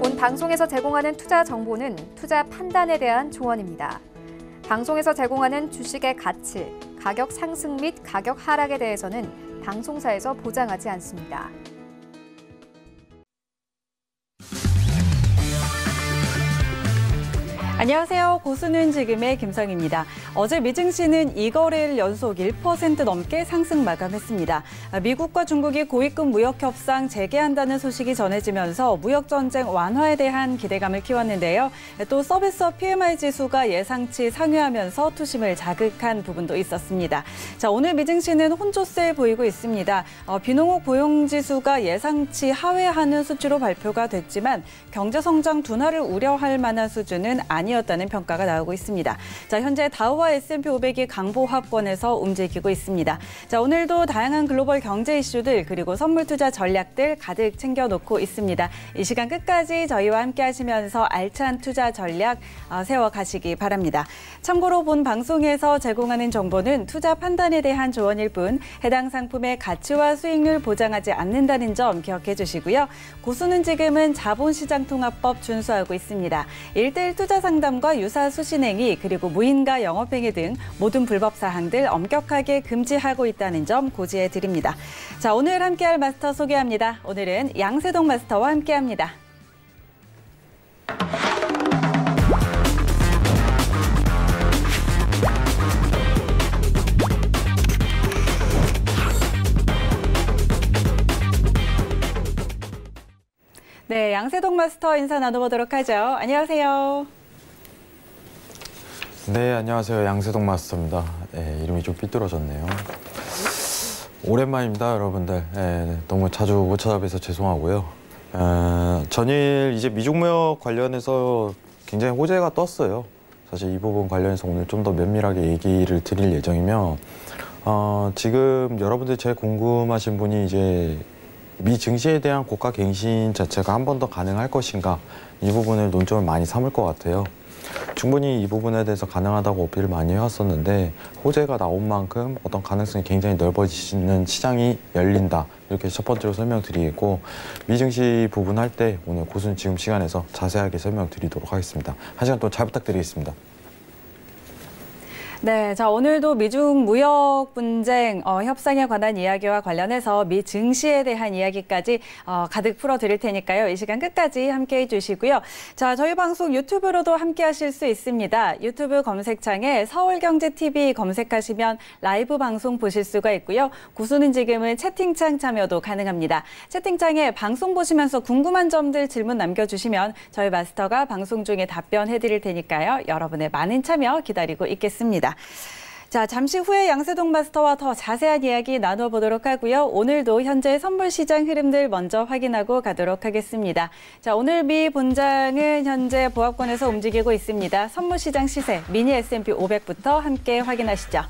본 방송에서 제공하는 투자 정보는 투자 판단에 대한 조언입니다. 방송에서 제공하는 주식의 가치, 가격 상승 및 가격 하락에 대해서는 방송사에서 보장하지 않습니다. 안녕하세요. 고수는 지금의 김성희입니다. 어제 미증시는 2거래일 연속 1% 넘게 상승 마감했습니다. 미국과 중국이 고위급 무역 협상 재개한다는 소식이 전해지면서 무역 전쟁 완화에 대한 기대감을 키웠는데요. 또 서비스업 PMI 지수가 예상치 상회하면서 투심을 자극한 부분도 있었습니다. 자, 오늘 미증시는 혼조세 보이고 있습니다. 비농업 고용 지수가 예상치 하회하는 수치로 발표가 됐지만 경제 성장 둔화를 우려할 만한 수준은 아니었다는 평가가 나오고 있습니다. 자, 현재 다우와 S&P 500이 강보합권에서 움직이고 있습니다. 자, 오늘도 다양한 글로벌 경제 이슈들 그리고 선물 투자 전략들 가득 챙겨놓고 있습니다. 이 시간 끝까지 저희와 함께 하시면서 알찬 투자 전략 세워가시기 바랍니다. 참고로 본 방송에서 제공하는 정보는 투자 판단에 대한 조언일 뿐 해당 상품의 가치와 수익률 보장하지 않는다는 점 기억해 주시고요. 고수는 지금은 자본시장통합법 준수하고 있습니다. 1:1 투자 상담과 유사 수신행위 그리고 무인가 영업행위 등 모든 불법 사항들 엄격하게 금지하고 있다는 점 고지해 드립니다. 자, 오늘 함께할 마스터 소개합니다. 오늘은 양세동 마스터와 함께합니다. 네, 양세동 마스터 인사 나눠보도록 하죠. 안녕하세요. 네, 안녕하세요. 양세동 마스터입니다. 이름이 좀 삐뚤어졌네요. 오랜만입니다, 여러분들. 너무 자주 못 찾아뵈서 죄송하고요. 전일 이제 미중무역 관련해서 굉장히 호재가 떴어요. 사실 이 부분 관련해서 오늘 좀 더 면밀하게 얘기를 드릴 예정이며, 지금 여러분들 제일 궁금하신 분이 이제 미 증시에 대한 고가 갱신 자체가 한 번 더 가능할 것인가, 이 부분을 논점을 많이 삼을 것 같아요. 충분히 이 부분에 대해서 가능하다고 어필을 많이 해왔었는데 호재가 나온 만큼 어떤 가능성이 굉장히 넓어지는 시장이 열린다, 이렇게 첫 번째로 설명드리고, 미증시 부분 할 때 오늘 고수는 지금 시간에서 자세하게 설명드리도록 하겠습니다. 한 시간 동안 잘 부탁드리겠습니다. 네, 자, 오늘도 미중 무역 분쟁 협상에 관한 이야기와 관련해서 미 증시에 대한 이야기까지 가득 풀어드릴 테니까요. 이 시간 끝까지 함께해 주시고요. 자, 저희 방송 유튜브로도 함께하실 수 있습니다. 유튜브 검색창에 서울경제TV 검색하시면 라이브 방송 보실 수가 있고요. 고수는 지금은 채팅창 참여도 가능합니다. 채팅창에 방송 보시면서 궁금한 점들 질문 남겨주시면 저희 마스터가 방송 중에 답변해 드릴 테니까요. 여러분의 많은 참여 기다리고 있겠습니다. 자, 잠시 후에 양세동 마스터와 더 자세한 이야기 나눠보도록 하고요. 오늘도 현재 선물 시장 흐름들 먼저 확인하고 가도록 하겠습니다. 자, 오늘 미 본장은 현재 보합권에서 움직이고 있습니다. 선물 시장 시세 미니 S&P 500부터 함께 확인하시죠.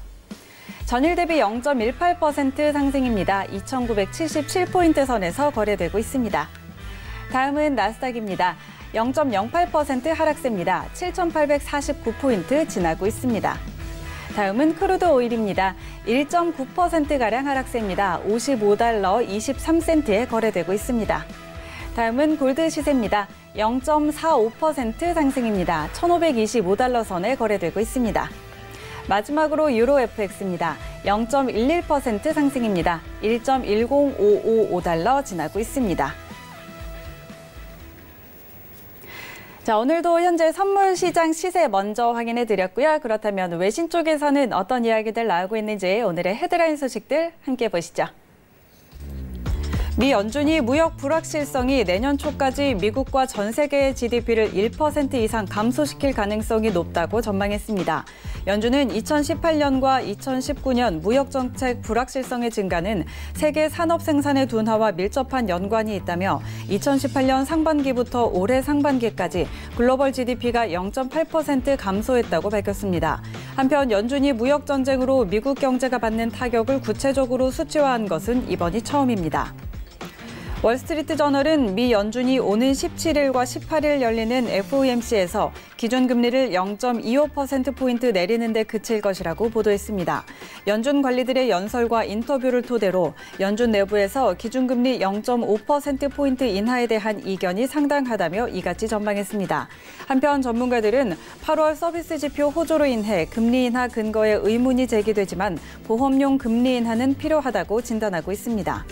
전일 대비 0.18% 상승입니다. 2,977포인트 선에서 거래되고 있습니다. 다음은 나스닥입니다. 0.08% 하락세입니다. 7,849포인트 지나고 있습니다. 다음은 크루드 오일입니다. 1.9%가량 하락세입니다. 55달러 23센트에 거래되고 있습니다. 다음은 골드 시세입니다. 0.45% 상승입니다. 1,525달러 선에 거래되고 있습니다. 마지막으로 유로 FX입니다. 0.11% 상승입니다. 1.10555달러 지나고 있습니다. 자, 오늘도 현재 선물 시장 시세 먼저 확인해 드렸고요. 그렇다면 외신 쪽에서는 어떤 이야기들 나오고 있는지 오늘의 헤드라인 소식들 함께 보시죠. 미 연준이 무역 불확실성이 내년 초까지 미국과 전 세계의 GDP를 1% 이상 감소시킬 가능성이 높다고 전망했습니다. 연준은 2018년과 2019년 무역정책 불확실성의 증가는 세계 산업 생산의 둔화와 밀접한 연관이 있다며 2018년 상반기부터 올해 상반기까지 글로벌 GDP가 0.8% 감소했다고 밝혔습니다. 한편 연준이 무역전쟁으로 미국 경제가 받는 타격을 구체적으로 수치화한 것은 이번이 처음입니다. 월스트리트 저널은 미 연준이 오는 17일과 18일 열리는 FOMC에서 기준금리를 0.25%포인트 내리는 데 그칠 것이라고 보도했습니다. 연준 관리들의 연설과 인터뷰를 토대로 연준 내부에서 기준금리 0.5%포인트 인하에 대한 이견이 상당하다며 이같이 전망했습니다. 한편 전문가들은 8월 서비스 지표 호조로 인해 금리 인하 근거에 의문이 제기되지만 보험용 금리 인하는 필요하다고 진단하고 있습니다.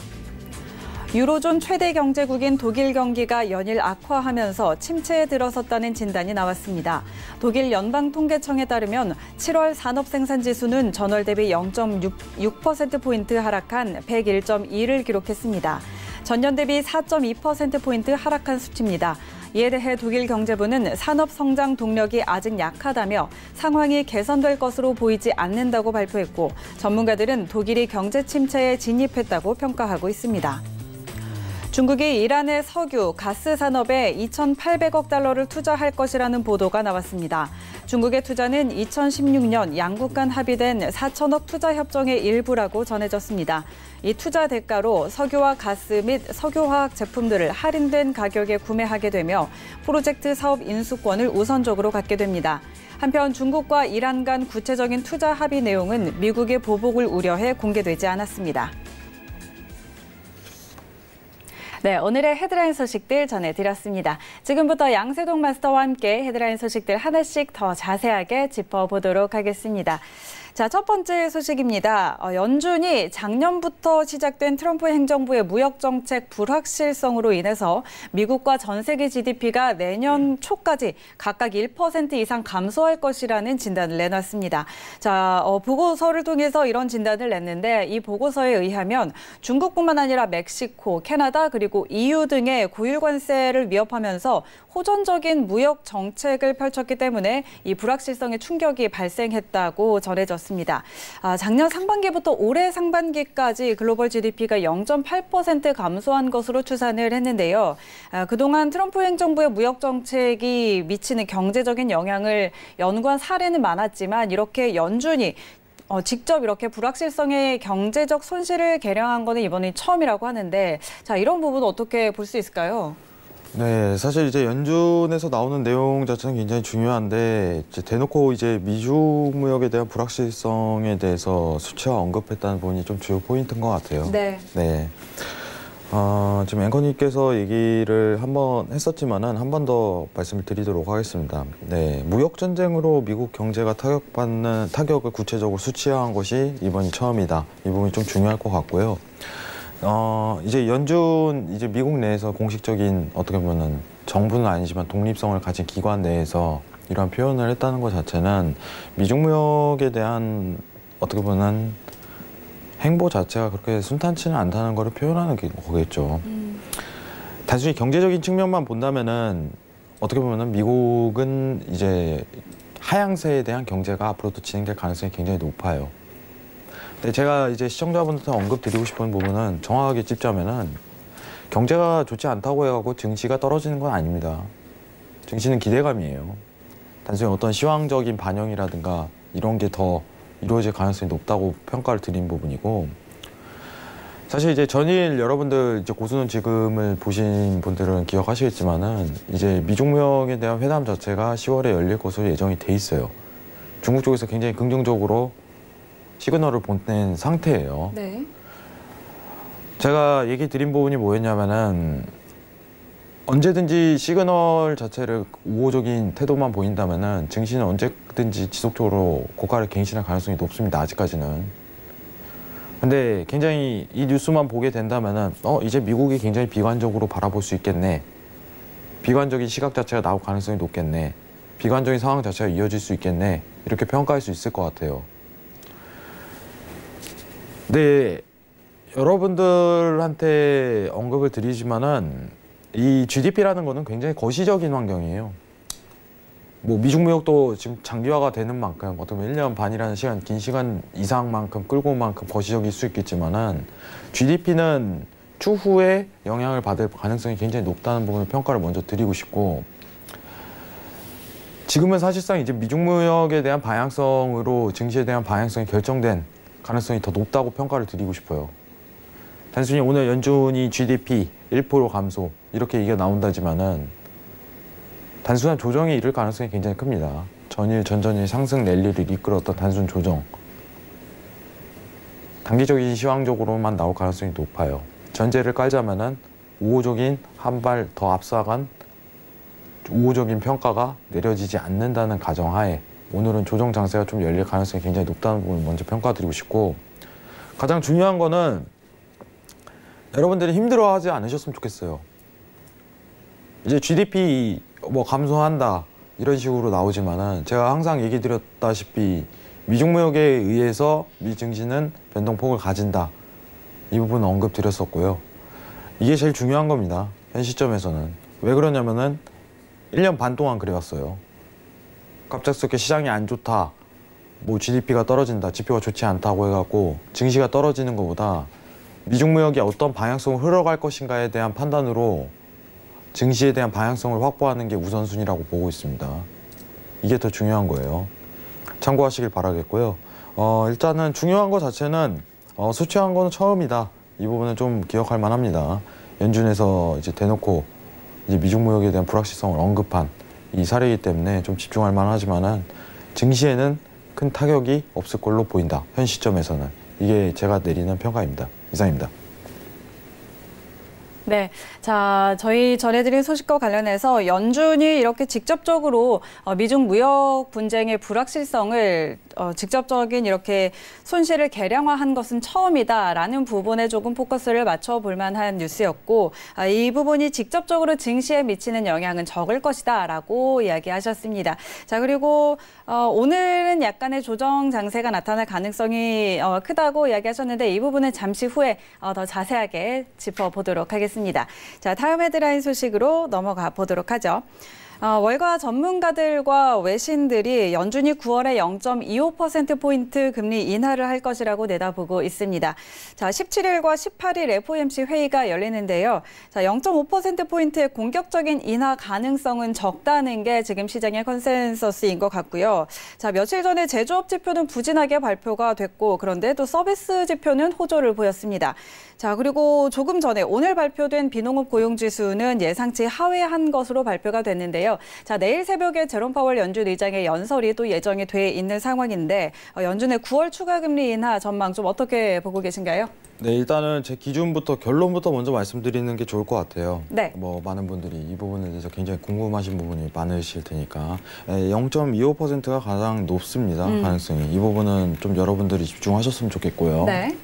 유로존 최대 경제국인 독일 경기가 연일 악화하면서 침체에 들어섰다는 진단이 나왔습니다. 독일 연방통계청에 따르면 7월 산업생산지수는 전월 대비 0.6%포인트 하락한 101.2를 기록했습니다. 전년 대비 4.2%포인트 하락한 수치입니다. 이에 대해 독일 경제부는 산업 성장 동력이 아직 약하다며 상황이 개선될 것으로 보이지 않는다고 발표했고, 전문가들은 독일이 경제 침체에 진입했다고 평가하고 있습니다. 중국이 이란의 석유, 가스 산업에 2,800억 달러를 투자할 것이라는 보도가 나왔습니다. 중국의 투자는 2016년 양국 간 합의된 4천억 투자 협정의 일부라고 전해졌습니다. 이 투자 대가로 석유와 가스 및 석유화학 제품들을 할인된 가격에 구매하게 되며 프로젝트 사업 인수권을 우선적으로 갖게 됩니다. 한편 중국과 이란 간 구체적인 투자 합의 내용은 미국의 보복을 우려해 공개되지 않았습니다. 네, 오늘의 헤드라인 소식들 전해드렸습니다. 지금부터 양세동 마스터와 함께 헤드라인 소식들 하나씩 더 자세하게 짚어보도록 하겠습니다. 자, 첫 번째 소식입니다. 연준이 작년부터 시작된 트럼프 행정부의 무역정책 불확실성으로 인해서 미국과 전 세계 GDP가 내년 초까지 각각 1% 이상 감소할 것이라는 진단을 내놨습니다. 자, 보고서를 통해서 이런 진단을 냈는데 이 보고서에 의하면 중국뿐만 아니라 멕시코, 캐나다 그리고 EU 등의 고율 관세를 위협하면서 호전적인 무역 정책을 펼쳤기 때문에 이 불확실성의 충격이 발생했다고 전해졌습니다. 작년 상반기부터 올해 상반기까지 글로벌 GDP가 0.8% 감소한 것으로 추산을 했는데요. 그동안 트럼프 행정부의 무역 정책이 미치는 경제적인 영향을 연구한 사례는 많았지만 이렇게 연준이 직접 이렇게 불확실성의 경제적 손실을 계량한 거는 이번이 처음이라고 하는데, 자, 이런 부분 어떻게 볼 수 있을까요? 네, 사실 이제 연준에서 나오는 내용 자체는 굉장히 중요한데, 이제 대놓고 이제 미중 무역에 대한 불확실성에 대해서 수치화 언급했다는 부분이 좀 주요 포인트인 것 같아요. 네. 네. 지금 앵커님께서 얘기를 한번 했었지만은 한 번 더 말씀을 드리도록 하겠습니다. 네, 무역 전쟁으로 미국 경제가 타격받는 타격을 구체적으로 수치화한 것이 이번이 처음이다. 이 부분이 좀 중요할 것 같고요. 이제 연준, 이제 미국 내에서 공식적인 어떻게 보면은 정부는 아니지만 독립성을 가진 기관 내에서 이러한 표현을 했다는 것 자체는 미중 무역에 대한 어떻게 보면 행보 자체가 그렇게 순탄치는 않다는 것을 표현하는 거겠죠. 단순히 경제적인 측면만 본다면은 어떻게 보면은 미국은 이제 하향세에 대한 경제가 앞으로도 진행될 가능성이 굉장히 높아요. 근데 제가 이제 시청자분들한테 언급드리고 싶은 부분은 정확하게 찝자면은 경제가 좋지 않다고 해가지고 증시가 떨어지는 건 아닙니다. 증시는 기대감이에요. 단순히 어떤 시황적인 반영이라든가 이런 게 더 이루어질 가능성이 높다고 평가를 드린 부분이고, 사실 이제 전일 여러분들 이제 고수는 지금을 보신 분들은 기억하시겠지만은 이제 미중 무역에 대한 회담 자체가 10월에 열릴 것으로 예정이 돼 있어요. 중국 쪽에서 굉장히 긍정적으로 시그널을 보낸 상태예요. 네. 제가 얘기 드린 부분이 뭐였냐면은 언제든지 시그널 자체를 우호적인 태도만 보인다면은 증시는 언제든지 지속적으로 고가를 갱신할 가능성이 높습니다. 아직까지는. 근데 굉장히 이 뉴스만 보게 된다면은 이제 미국이 굉장히 비관적으로 바라볼 수 있겠네. 비관적인 시각 자체가 나올 가능성이 높겠네. 비관적인 상황 자체가 이어질 수 있겠네. 이렇게 평가할 수 있을 것 같아요. 네, 여러분들한테 언급을 드리지만은 이 GDP라는 거는 굉장히 거시적인 환경이에요. 뭐 미중 무역도 지금 장기화가 되는 만큼 어떻게 보면 1년 반이라는 시간, 긴 시간 이상만큼 끌고 온 만큼 거시적일 수 있겠지만은 GDP는 추후에 영향을 받을 가능성이 굉장히 높다는 부분을 평가를 먼저 드리고 싶고, 지금은 사실상 이제 미중 무역에 대한 방향성으로 증시에 대한 방향성이 결정된 가능성이 더 높다고 평가를 드리고 싶어요. 단순히 오늘 연준이 GDP 1% 감소 이렇게 얘기가 나온다지만은 단순한 조정이 이를 가능성이 굉장히 큽니다. 전일, 전전일 상승 랠리를 이끌었던 단순 조정. 단기적인 시황적으로만 나올 가능성이 높아요. 전제를 깔자면은 우호적인 한 발 더 앞서간 우호적인 평가가 내려지지 않는다는 가정하에 오늘은 조정 장세가 좀 열릴 가능성이 굉장히 높다는 부분을 먼저 평가드리고 싶고, 가장 중요한 거는 여러분들이 힘들어하지 않으셨으면 좋겠어요. 이제 GDP 뭐 감소한다 이런 식으로 나오지만은 제가 항상 얘기 드렸다시피 미중무역에 의해서 미 증시는 변동폭을 가진다, 이 부분 언급 드렸었고요. 이게 제일 중요한 겁니다. 현 시점에서는. 왜 그러냐면은 1년 반 동안 그래왔어요. 갑작스럽게 시장이 안 좋다, 뭐 GDP가 떨어진다, 지표가 좋지 않다고 해갖고 증시가 떨어지는 것보다 미중무역이 어떤 방향성으로 흘러갈 것인가에 대한 판단으로 증시에 대한 방향성을 확보하는 게 우선순위라고 보고 있습니다. 이게 더 중요한 거예요. 참고하시길 바라겠고요. 일단은 중요한 것 자체는 수치한 거는 처음이다. 이 부분은 좀 기억할 만합니다. 연준에서 이제 대놓고 이제 미중무역에 대한 불확실성을 언급한 이 사례이기 때문에 좀 집중할 만하지만은 증시에는 큰 타격이 없을 걸로 보인다. 현 시점에서는. 이게 제가 내리는 평가입니다. 이상입니다. 네, 자, 저희 전해드린 소식과 관련해서 연준이 이렇게 직접적으로 미중 무역 분쟁의 불확실성을 직접적인 이렇게 손실을 계량화한 것은 처음이다라는 부분에 조금 포커스를 맞춰볼 만한 뉴스였고, 이 부분이 직접적으로 증시에 미치는 영향은 적을 것이다라고 이야기하셨습니다. 자, 그리고 오늘은 약간의 조정 장세가 나타날 가능성이 크다고 이야기하셨는데, 이 부분은 잠시 후에 더 자세하게 짚어보도록 하겠습니다. 자, 다음 헤드라인 소식으로 넘어가 보도록 하죠. 월가 전문가들과 외신들이 연준이 9월에 0.25%포인트 금리 인하를 할 것이라고 내다보고 있습니다. 자, 17일과 18일 FOMC 회의가 열리는데요. 자, 0.5%포인트의 공격적인 인하 가능성은 적다는 게 지금 시장의 컨센서스인 것 같고요. 자, 며칠 전에 제조업 지표는 부진하게 발표가 됐고, 그런데 또 서비스 지표는 호조를 보였습니다. 자, 그리고 조금 전에 오늘 발표된 비농업 고용지수는 예상치 하회한 것으로 발표가 됐는데요. 자, 내일 새벽에 제롬 파월 연준 의장의 연설이 또 예정이 돼 있는 상황인데, 연준의 9월 추가 금리 인하 전망 좀 어떻게 보고 계신가요? 네, 일단은 제 기준부터 결론부터 먼저 말씀드리는 게 좋을 것 같아요. 네. 뭐 많은 분들이 이 부분에 대해서 굉장히 궁금하신 부분이 많으실 테니까 0.25%가 가장 높습니다. 가능성이. 이 부분은 좀 여러분들이 집중하셨으면 좋겠고요. 네.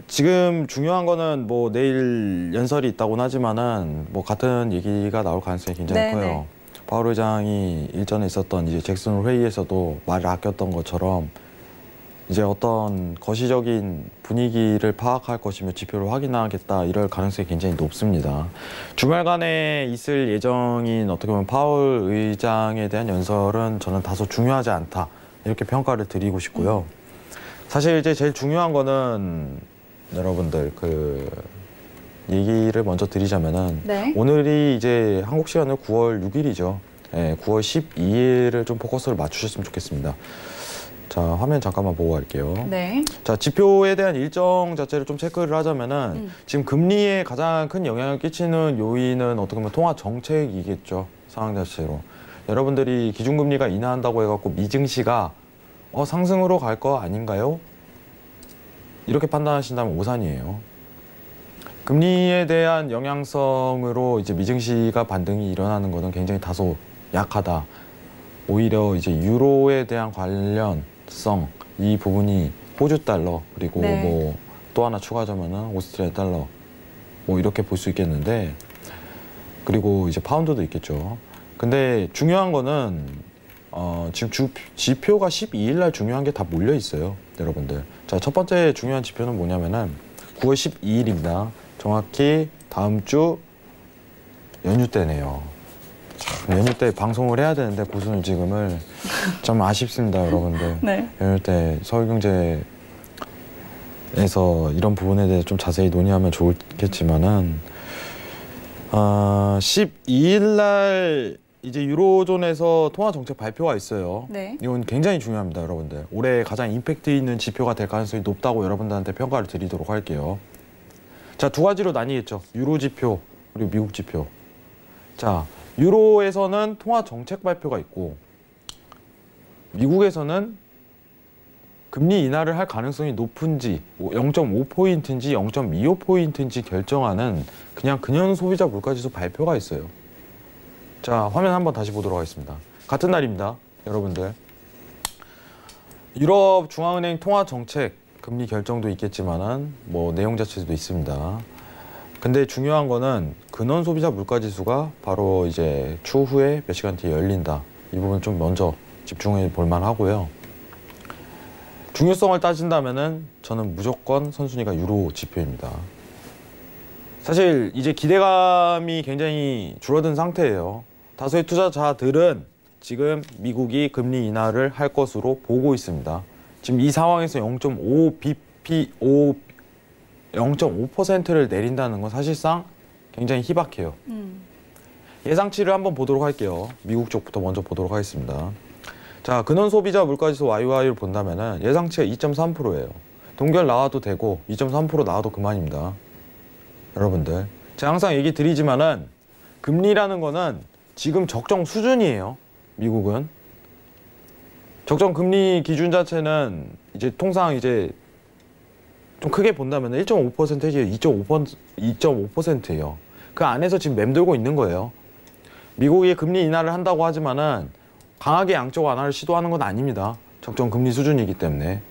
지금 중요한 거는 뭐 내일 연설이 있다고는 하지만은 뭐 같은 얘기가 나올 가능성이 굉장히 커요. 파월 의장이 일전에 있었던 이제 잭슨 홀 회의에서도 말을 아꼈던 것처럼 이제 어떤 거시적인 분위기를 파악할 것이며 지표를 확인하겠다, 이럴 가능성이 굉장히 높습니다. 주말간에 있을 예정인 어떻게 보면 파월 의장에 대한 연설은 저는 다소 중요하지 않다, 이렇게 평가를 드리고 싶고요. 사실 이제 제일 중요한 거는 여러분들 얘기를 먼저 드리자면은 네. 오늘이 이제 한국 시간으로 9월 6일이죠. 네, 9월 12일을 좀 포커스를 맞추셨으면 좋겠습니다. 자, 화면 잠깐만 보고 갈게요. 네. 자, 지표에 대한 일정 자체를 좀 체크를 하자면은 지금 금리에 가장 큰 영향을 끼치는 요인은 어떻게 보면 통화 정책이겠죠. 상황 자체로. 여러분들이 기준금리가 인하한다고 해갖고 미증시가 상승으로 갈 거 아닌가요? 이렇게 판단하신다면 오산이에요. 금리에 대한 영향성으로 이제 미증시가 반등이 일어나는 것은 굉장히 다소 약하다. 오히려 이제 유로에 대한 관련성, 이 부분이 호주 달러, 그리고 네. 뭐 또 하나 추가하자면은 오스트리아 달러, 뭐 이렇게 볼 수 있겠는데, 그리고 이제 파운드도 있겠죠. 근데 중요한 거는 지금 지표가 12일 날 중요한 게 다 몰려 있어요, 여러분들. 자, 첫 번째 중요한 지표는 뭐냐면은 9월 12일입니다. 정확히 다음 주 연휴 때네요. 참, 연휴 때 방송을 해야 되는데 고순을 지금을 좀 아쉽습니다, 여러분들. 네. 연휴 때 서울경제에서 이런 부분에 대해서 좀 자세히 논의하면 좋겠지만은 12일 날 이제 유로존에서 통화 정책 발표가 있어요. 네. 이건 굉장히 중요합니다, 여러분들. 올해 가장 임팩트 있는 지표가 될 가능성이 높다고 여러분들한테 평가를 드리도록 할게요. 자, 두 가지로 나뉘겠죠. 유로 지표 그리고 미국 지표. 자, 유로에서는 통화 정책 발표가 있고 미국에서는 금리 인하를 할 가능성이 높은지 0.5포인트인지 0.25포인트인지 결정하는 그냥 근현 소비자 물가지수 발표가 있어요. 자, 화면 한번 다시 보도록 하겠습니다. 같은 날입니다, 여러분들. 유럽 중앙은행 통화 정책 금리 결정도 있겠지만은 뭐 내용 자체도 있습니다. 근데 중요한 거는 근원 소비자 물가지수가 바로 이제 추후에 몇 시간 뒤에 열린다. 이 부분 좀 먼저 집중해 볼 만하고요. 중요성을 따진다면은 저는 무조건 선순위가 유로 지표입니다. 사실 이제 기대감이 굉장히 줄어든 상태예요. 다수의 투자자들은 지금 미국이 금리 인하를 할 것으로 보고 있습니다. 지금 이 상황에서 0.5%를 내린다는 건 사실상 굉장히 희박해요. 예상치를 한번 보도록 할게요. 미국 쪽부터 먼저 보도록 하겠습니다. 자, 근원 소비자 물가지수 YY를 본다면은 예상치가 2.3%예요. 동결 나와도 되고 2.3% 나와도 그만입니다. 여러분들, 제가 항상 얘기 드리지만은 금리라는 거는 지금 적정 수준이에요. 미국은 적정 금리 기준 자체는 이제 통상 이제 좀 크게 본다면 1.5%예요. 2.5%예요. 그 안에서 지금 맴돌고 있는 거예요. 미국이 금리 인하를 한다고 하지만은 강하게 양적 완화를 시도하는 건 아닙니다. 적정 금리 수준이기 때문에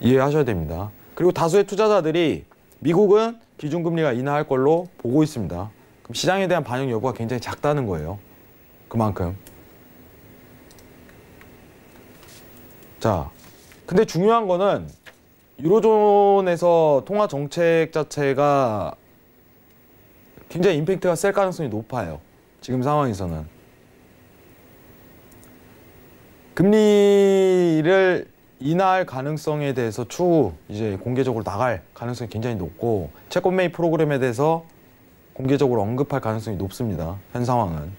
이해하셔야 됩니다. 그리고 다수의 투자자들이 미국은 기준금리가 인하할 걸로 보고 있습니다. 그럼 시장에 대한 반영 여부가 굉장히 작다는 거예요. 그만큼. 자, 근데 중요한 거는 유로존에서 통화 정책 자체가 굉장히 임팩트가 셀 가능성이 높아요. 지금 상황에서는. 금리를 인하할 가능성에 대해서 추후 이제 공개적으로 나갈 가능성이 굉장히 높고 채권 매입 프로그램에 대해서 공개적으로 언급할 가능성이 높습니다. 현 상황은.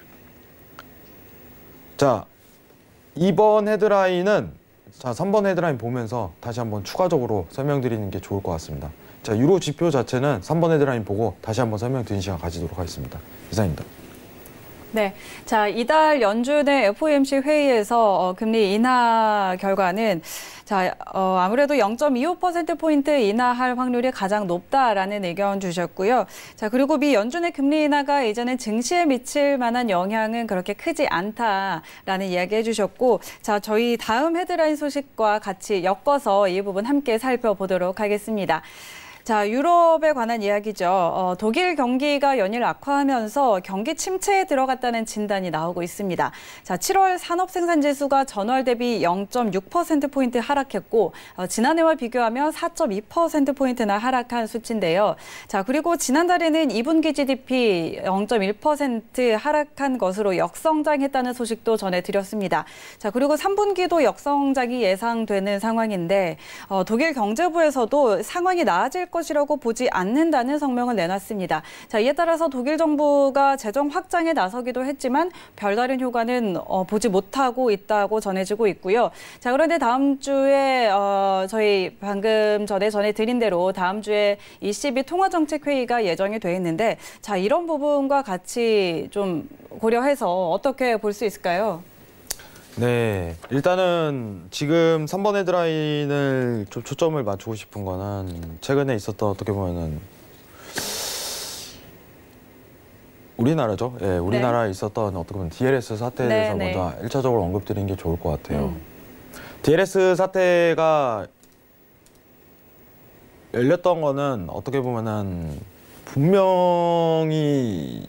자, 2번 헤드라인은 3번 헤드라인 보면서 다시 한번 추가적으로 설명드리는 게 좋을 것 같습니다. 자, 유로 지표 자체는 3번 헤드라인 보고 다시 한번 설명드리는 시간 가지도록 하겠습니다. 이상입니다. 네, 자, 이달 연준의 FOMC 회의에서 금리 인하 결과는 아무래도 0.25%포인트 인하할 확률이 가장 높다라는 의견 주셨고요. 자, 그리고 미 연준의 금리 인하가 이제는 증시에 미칠 만한 영향은 그렇게 크지 않다라는 이야기 해주셨고, 자, 저희 다음 헤드라인 소식과 같이 엮어서 이 부분 함께 살펴보도록 하겠습니다. 자, 유럽에 관한 이야기죠. 독일 경기가 연일 악화하면서 경기 침체에 들어갔다는 진단이 나오고 있습니다. 자, 7월 산업생산지수가 전월 대비 0.6%포인트 하락했고, 지난해와 비교하면 4.2%포인트나 하락한 수치인데요. 자, 그리고 지난달에는 2분기 GDP 0.1% 하락한 것으로 역성장했다는 소식도 전해드렸습니다. 자, 그리고 3분기도 역성장이 예상되는 상황인데, 독일 경제부에서도 상황이 나아질 것이라고 보지 않는다는 성명을 내놨습니다. 자, 이에 따라서 독일 정부가 재정 확장에 나서기도 했지만 별다른 효과는 보지 못하고 있다고 전해지고 있고요. 자, 그런데 다음 주에 저희 방금 전에 전해드린 대로 다음 주에 ECB 통화정책회의가 예정이 돼 있는데, 자, 이런 부분과 같이 좀 고려해서 어떻게 볼 수 있을까요? 네, 일단은 지금 3번 헤드라인을 좀 초점을 맞추고 싶은 거는 최근에 있었던 어떻게 보면은 우리나라죠. 예, 우리나라에 있었던 어떻게 보면 DLS 사태에 대해서 먼저 1차적으로 언급드리는 게 좋을 것 같아요. DLS 사태가 열렸던 거는 어떻게 보면은 분명히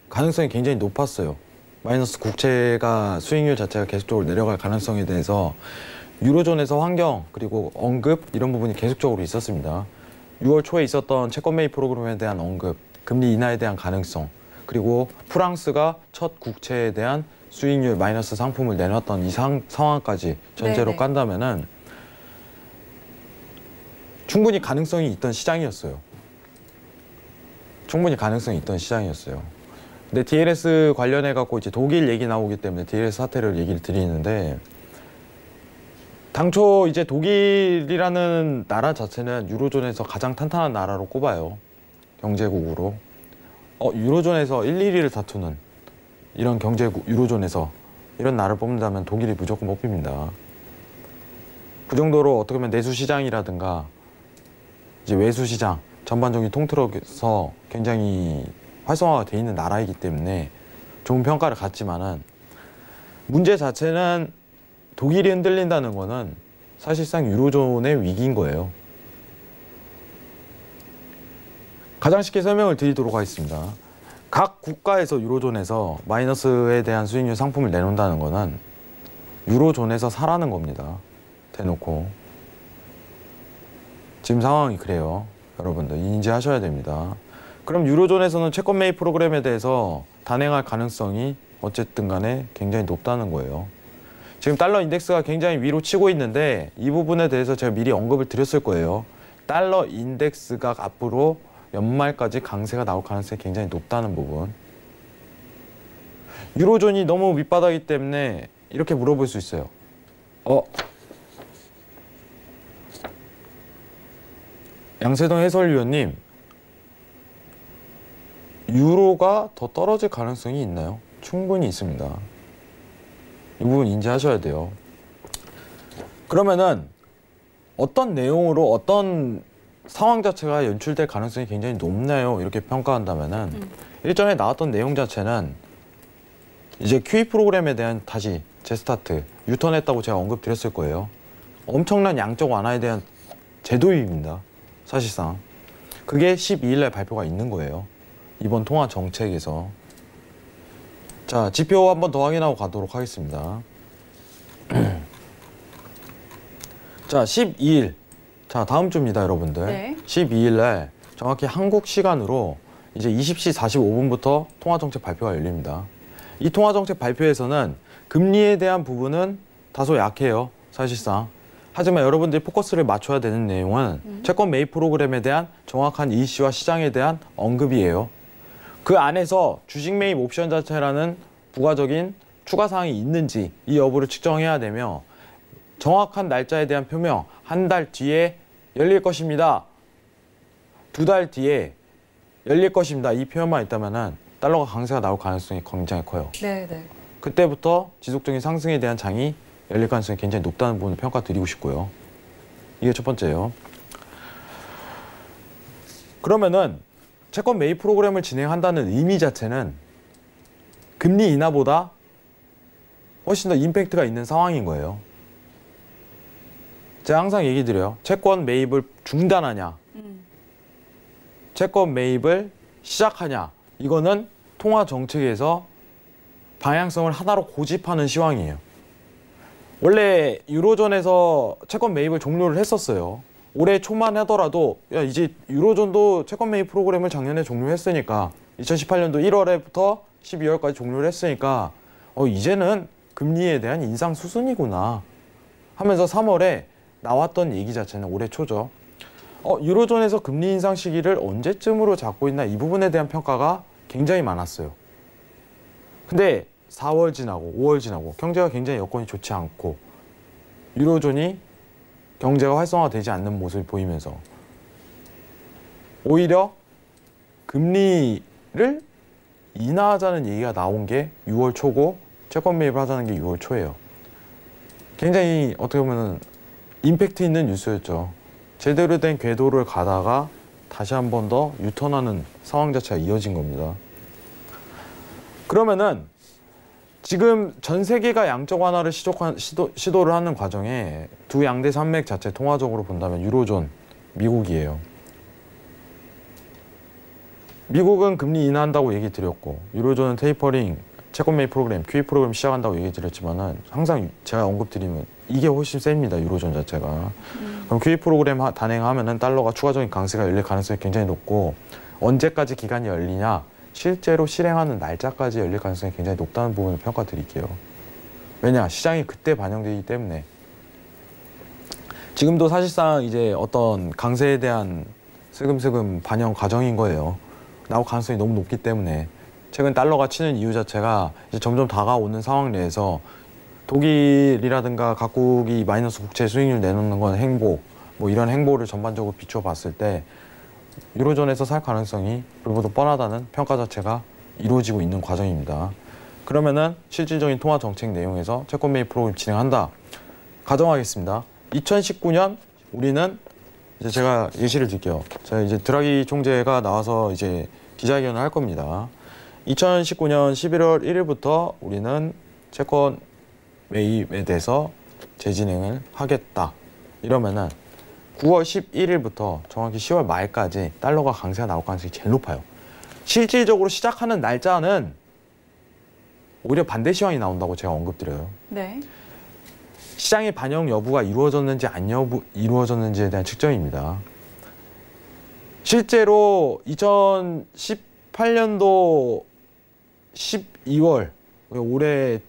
가능성이 굉장히 높았어요. 마이너스 국채가 수익률 자체가 계속적으로 내려갈 가능성에 대해서 유로존에서 환경 그리고 언급 이런 부분이 계속적으로 있었습니다. 6월 초에 있었던 채권 매입 프로그램에 대한 언급, 금리 인하에 대한 가능성, 그리고 프랑스가 첫 국채에 대한 수익률 마이너스 상품을 내놨던 이 상황까지 전제로 깐다면은 충분히 가능성이 있던 시장이었어요. 충분히 가능성이 있던 시장이었어요. 근데 DLS 관련해 갖고 이제 독일 얘기 나오기 때문에 DLS 사태를 얘기를 드리는데, 당초 이제 독일이라는 나라 자체는 유로존에서 가장 탄탄한 나라로 꼽아요. 경제국으로. 유로존에서 1, 2위를 다투는 이런 경제국, 유로존에서 이런 나라를 뽑는다면 독일이 무조건 뽑힙니다. 그 정도로 어떻게 보면 내수시장이라든가 이제 외수시장 전반적인 통틀어서 굉장히 활성화가 돼 있는 나라이기 때문에 좋은 평가를 갖지만은, 문제 자체는 독일이 흔들린다는 거는 사실상 유로존의 위기인 거예요. 가장 쉽게 설명을 드리도록 하겠습니다. 각 국가에서 유로존에서 마이너스에 대한 수익률 상품을 내놓는다는 거는 유로존에서 사라는 겁니다. 대놓고. 지금 상황이 그래요. 여러분들 인지하셔야 됩니다. 그럼 유로존에서는 채권 매입 프로그램에 대해서 단행할 가능성이 어쨌든 간에 굉장히 높다는 거예요. 지금 달러 인덱스가 굉장히 위로 치고 있는데, 이 부분에 대해서 제가 미리 언급을 드렸을 거예요. 달러 인덱스가 앞으로 연말까지 강세가 나올 가능성이 굉장히 높다는 부분. 유로존이 너무 밑바닥이기 때문에 이렇게 물어볼 수 있어요. 양세동 해설위원님, 유로가 더 떨어질 가능성이 있나요? 충분히 있습니다. 이 부분 인지하셔야 돼요. 그러면은 어떤 내용으로 어떤 상황 자체가 연출될 가능성이 굉장히 높나요? 이렇게 평가한다면은 일전에 나왔던 내용 자체는 이제 QE 프로그램에 대한 다시 재스타트, 유턴했다고 제가 언급드렸을 거예요. 엄청난 양적 완화에 대한 재도입입니다. 사실상. 그게 12일 날 발표가 있는 거예요. 이번 통화 정책에서. 자, 지표 한 번 더 확인하고 가도록 하겠습니다. 자, 12일. 자, 다음 주입니다, 여러분들. 네. 12일 날 정확히 한국 시간으로 이제 20시 45분부터 통화정책 발표가 열립니다. 이 통화정책 발표에서는 금리에 대한 부분은 다소 약해요, 사실상. 하지만 여러분들이 포커스를 맞춰야 되는 내용은 채권 매입 프로그램에 대한 정확한 일시와 시장에 대한 언급이에요. 그 안에서 주식 매입 옵션 자체라는 부가적인 추가 사항이 있는지 이 여부를 측정해야 되며, 정확한 날짜에 대한 표명, 한 달 뒤에 열릴 것입니다. 2달 뒤에 열릴 것입니다. 이 표현만 있다면은 달러가 강세가 나올 가능성이 굉장히 커요. 네. 그때부터 지속적인 상승에 대한 장이 열릴 가능성이 굉장히 높다는 부분을 평가드리고 싶고요. 이게 첫 번째예요. 그러면은 채권 매입 프로그램을 진행한다는 의미 자체는 금리 인하보다 훨씬 더 임팩트가 있는 상황인 거예요. 제가 항상 얘기 드려요. 채권 매입을 중단하냐, 채권 매입을 시작하냐, 이거는 통화 정책에서 방향성을 하나로 고집하는 시황이에요. 원래 유로존에서 채권 매입을 종료를 했었어요. 올해 초만 하더라도 이제 유로존도 채권 매입 프로그램을 작년에 종료했으니까 2018년도 1월에부터 12월까지 종료를 했으니까 이제는 금리에 대한 인상 수순이구나 하면서 3월에 나왔던 얘기 자체는 올해 초죠. 유로존에서 금리 인상 시기를 언제쯤으로 잡고 있나, 이 부분에 대한 평가가 굉장히 많았어요. 근데 4월 지나고 5월 지나고 경제가 굉장히 여건이 좋지 않고 유로존이 경제가 활성화되지 않는 모습을 보이면서 오히려 금리를 인하하자는 얘기가 나온 게 6월 초고, 채권 매입을 하자는 게 6월 초예요. 굉장히 어떻게 보면 임팩트 있는 뉴스였죠. 제대로 된 궤도를 가다가 다시 한 번 더 유턴하는 상황 자체가 이어진 겁니다. 그러면은 지금 전 세계가 양적 완화를 시도를 하는 과정에 두 양대 산맥 자체 통화적으로 본다면 유로존, 미국이에요. 미국은 금리 인하한다고 얘기 드렸고, 유로존은 테이퍼링, 채권 매입 프로그램, QE 프로그램 시작한다고 얘기 드렸지만은 항상 제가 언급드리면 이게 훨씬 셉니다, 유로존 자체가. 그럼 QE 프로그램 단행하면은 달러가 추가적인 강세가 열릴 가능성이 굉장히 높고, 언제까지 기간이 열리냐, 실제로 실행하는 날짜까지 열릴 가능성이 굉장히 높다는 부분을 평가드릴게요. 왜냐, 시장이 그때 반영되기 때문에. 지금도 사실상 이제 어떤 강세에 대한 슬금슬금 반영 과정인 거예요. 나올 가능성이 너무 높기 때문에 최근 달러가 치는 이유 자체가 이제 점점 다가오는 상황 내에서 독일이라든가 각국이 마이너스 국채 수익률 내놓는 건 행보, 뭐 이런 행보를 전반적으로 비춰봤을 때 유로존에서 살 가능성이 불보듯 뻔하다는 평가 자체가 이루어지고 있는 과정입니다. 그러면은 실질적인 통화 정책 내용에서 채권 매입 프로그램 진행한다. 가정하겠습니다. 2019년 우리는 이제 제가 예시를 드릴게요. 제가 이제 드라기 총재가 나와서 이제 기자회견을 할 겁니다. 2019년 11월 1일부터 우리는 채권 매입에 대해서 재진행을 하겠다. 이러면은 9월 11일부터 정확히 10월 말까지 달러가 강세가 나올 가능성이 제일 높아요. 실질적으로 시작하는 날짜는 오히려 반대 시황이 나온다고 제가 언급드려요. 네. 시장의 반영 여부가 이루어졌는지 안 이루어졌는지에 대한 측정입니다. 실제로 2018년도 12월 올해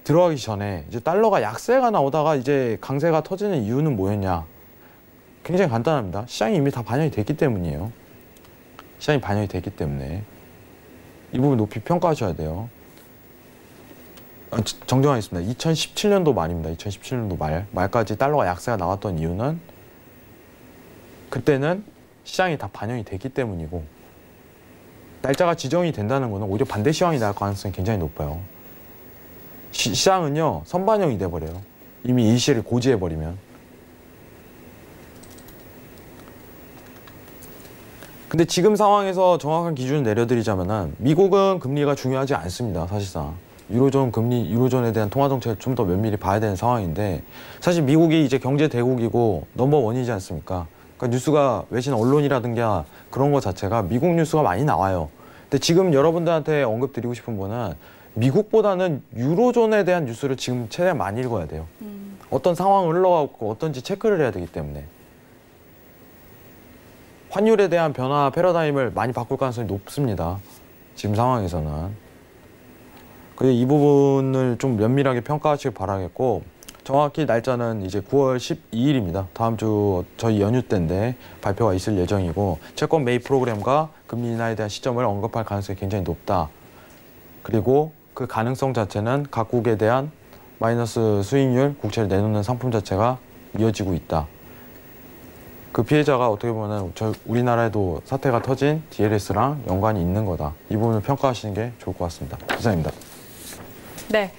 들어가기 전에 이제 달러가 약세가 나오다가 이제 강세가 터지는 이유는 뭐였냐? 굉장히 간단합니다. 시장이 이미 다 반영이 됐기 때문이에요. 시장이 반영이 됐기 때문에 이 부분 높이 평가하셔야 돼요. 정정하겠습니다. 2017년도 말입니다. 2017년도 말까지 달러가 약세가 나왔던 이유는 그때는 시장이 다 반영이 됐기 때문이고 날짜가 지정이 된다는 것은 오히려 반대 시황이 날 가능성이 굉장히 높아요. 시장은요 선반영이 돼버려요. 이미 일시를 고지해버리면. 근데 지금 상황에서 정확한 기준을 내려드리자면은 미국은 금리가 중요하지 않습니다. 사실상 유로존에 대한 통화 정책을 좀 더 면밀히 봐야 되는 상황인데 사실 미국이 이제 경제 대국이고 넘버원이지 않습니까? 그러니까 뉴스가 외신 언론이라든가 그런 거 자체가 미국 뉴스가 많이 나와요. 근데 지금 여러분들한테 언급드리고 싶은 거는 미국보다는 유로존에 대한 뉴스를 지금 최대한 많이 읽어야 돼요. 어떤 상황을 흘러가고 어떤지 체크를 해야 되기 때문에. 환율에 대한 변화 패러다임을 많이 바꿀 가능성이 높습니다. 지금 상황에서는. 그래서 이 부분을 좀 면밀하게 평가하시길 바라겠고 정확히 날짜는 이제 9월 12일입니다. 다음 주 저희 연휴 때인데 발표가 있을 예정이고 채권 매입 프로그램과 금리 인하에 대한 시점을 언급할 가능성이 굉장히 높다. 그리고 그 가능성 자체는 각국에 대한 마이너스 수익률 국채를 내놓는 상품 자체가 이어지고 있다. 그 피해자가 어떻게 보면 우리나라에도 사태가 터진 DLS랑 연관이 있는 거다. 이 부분을 평가하시는 게 좋을 것 같습니다. 이상입니다. 네.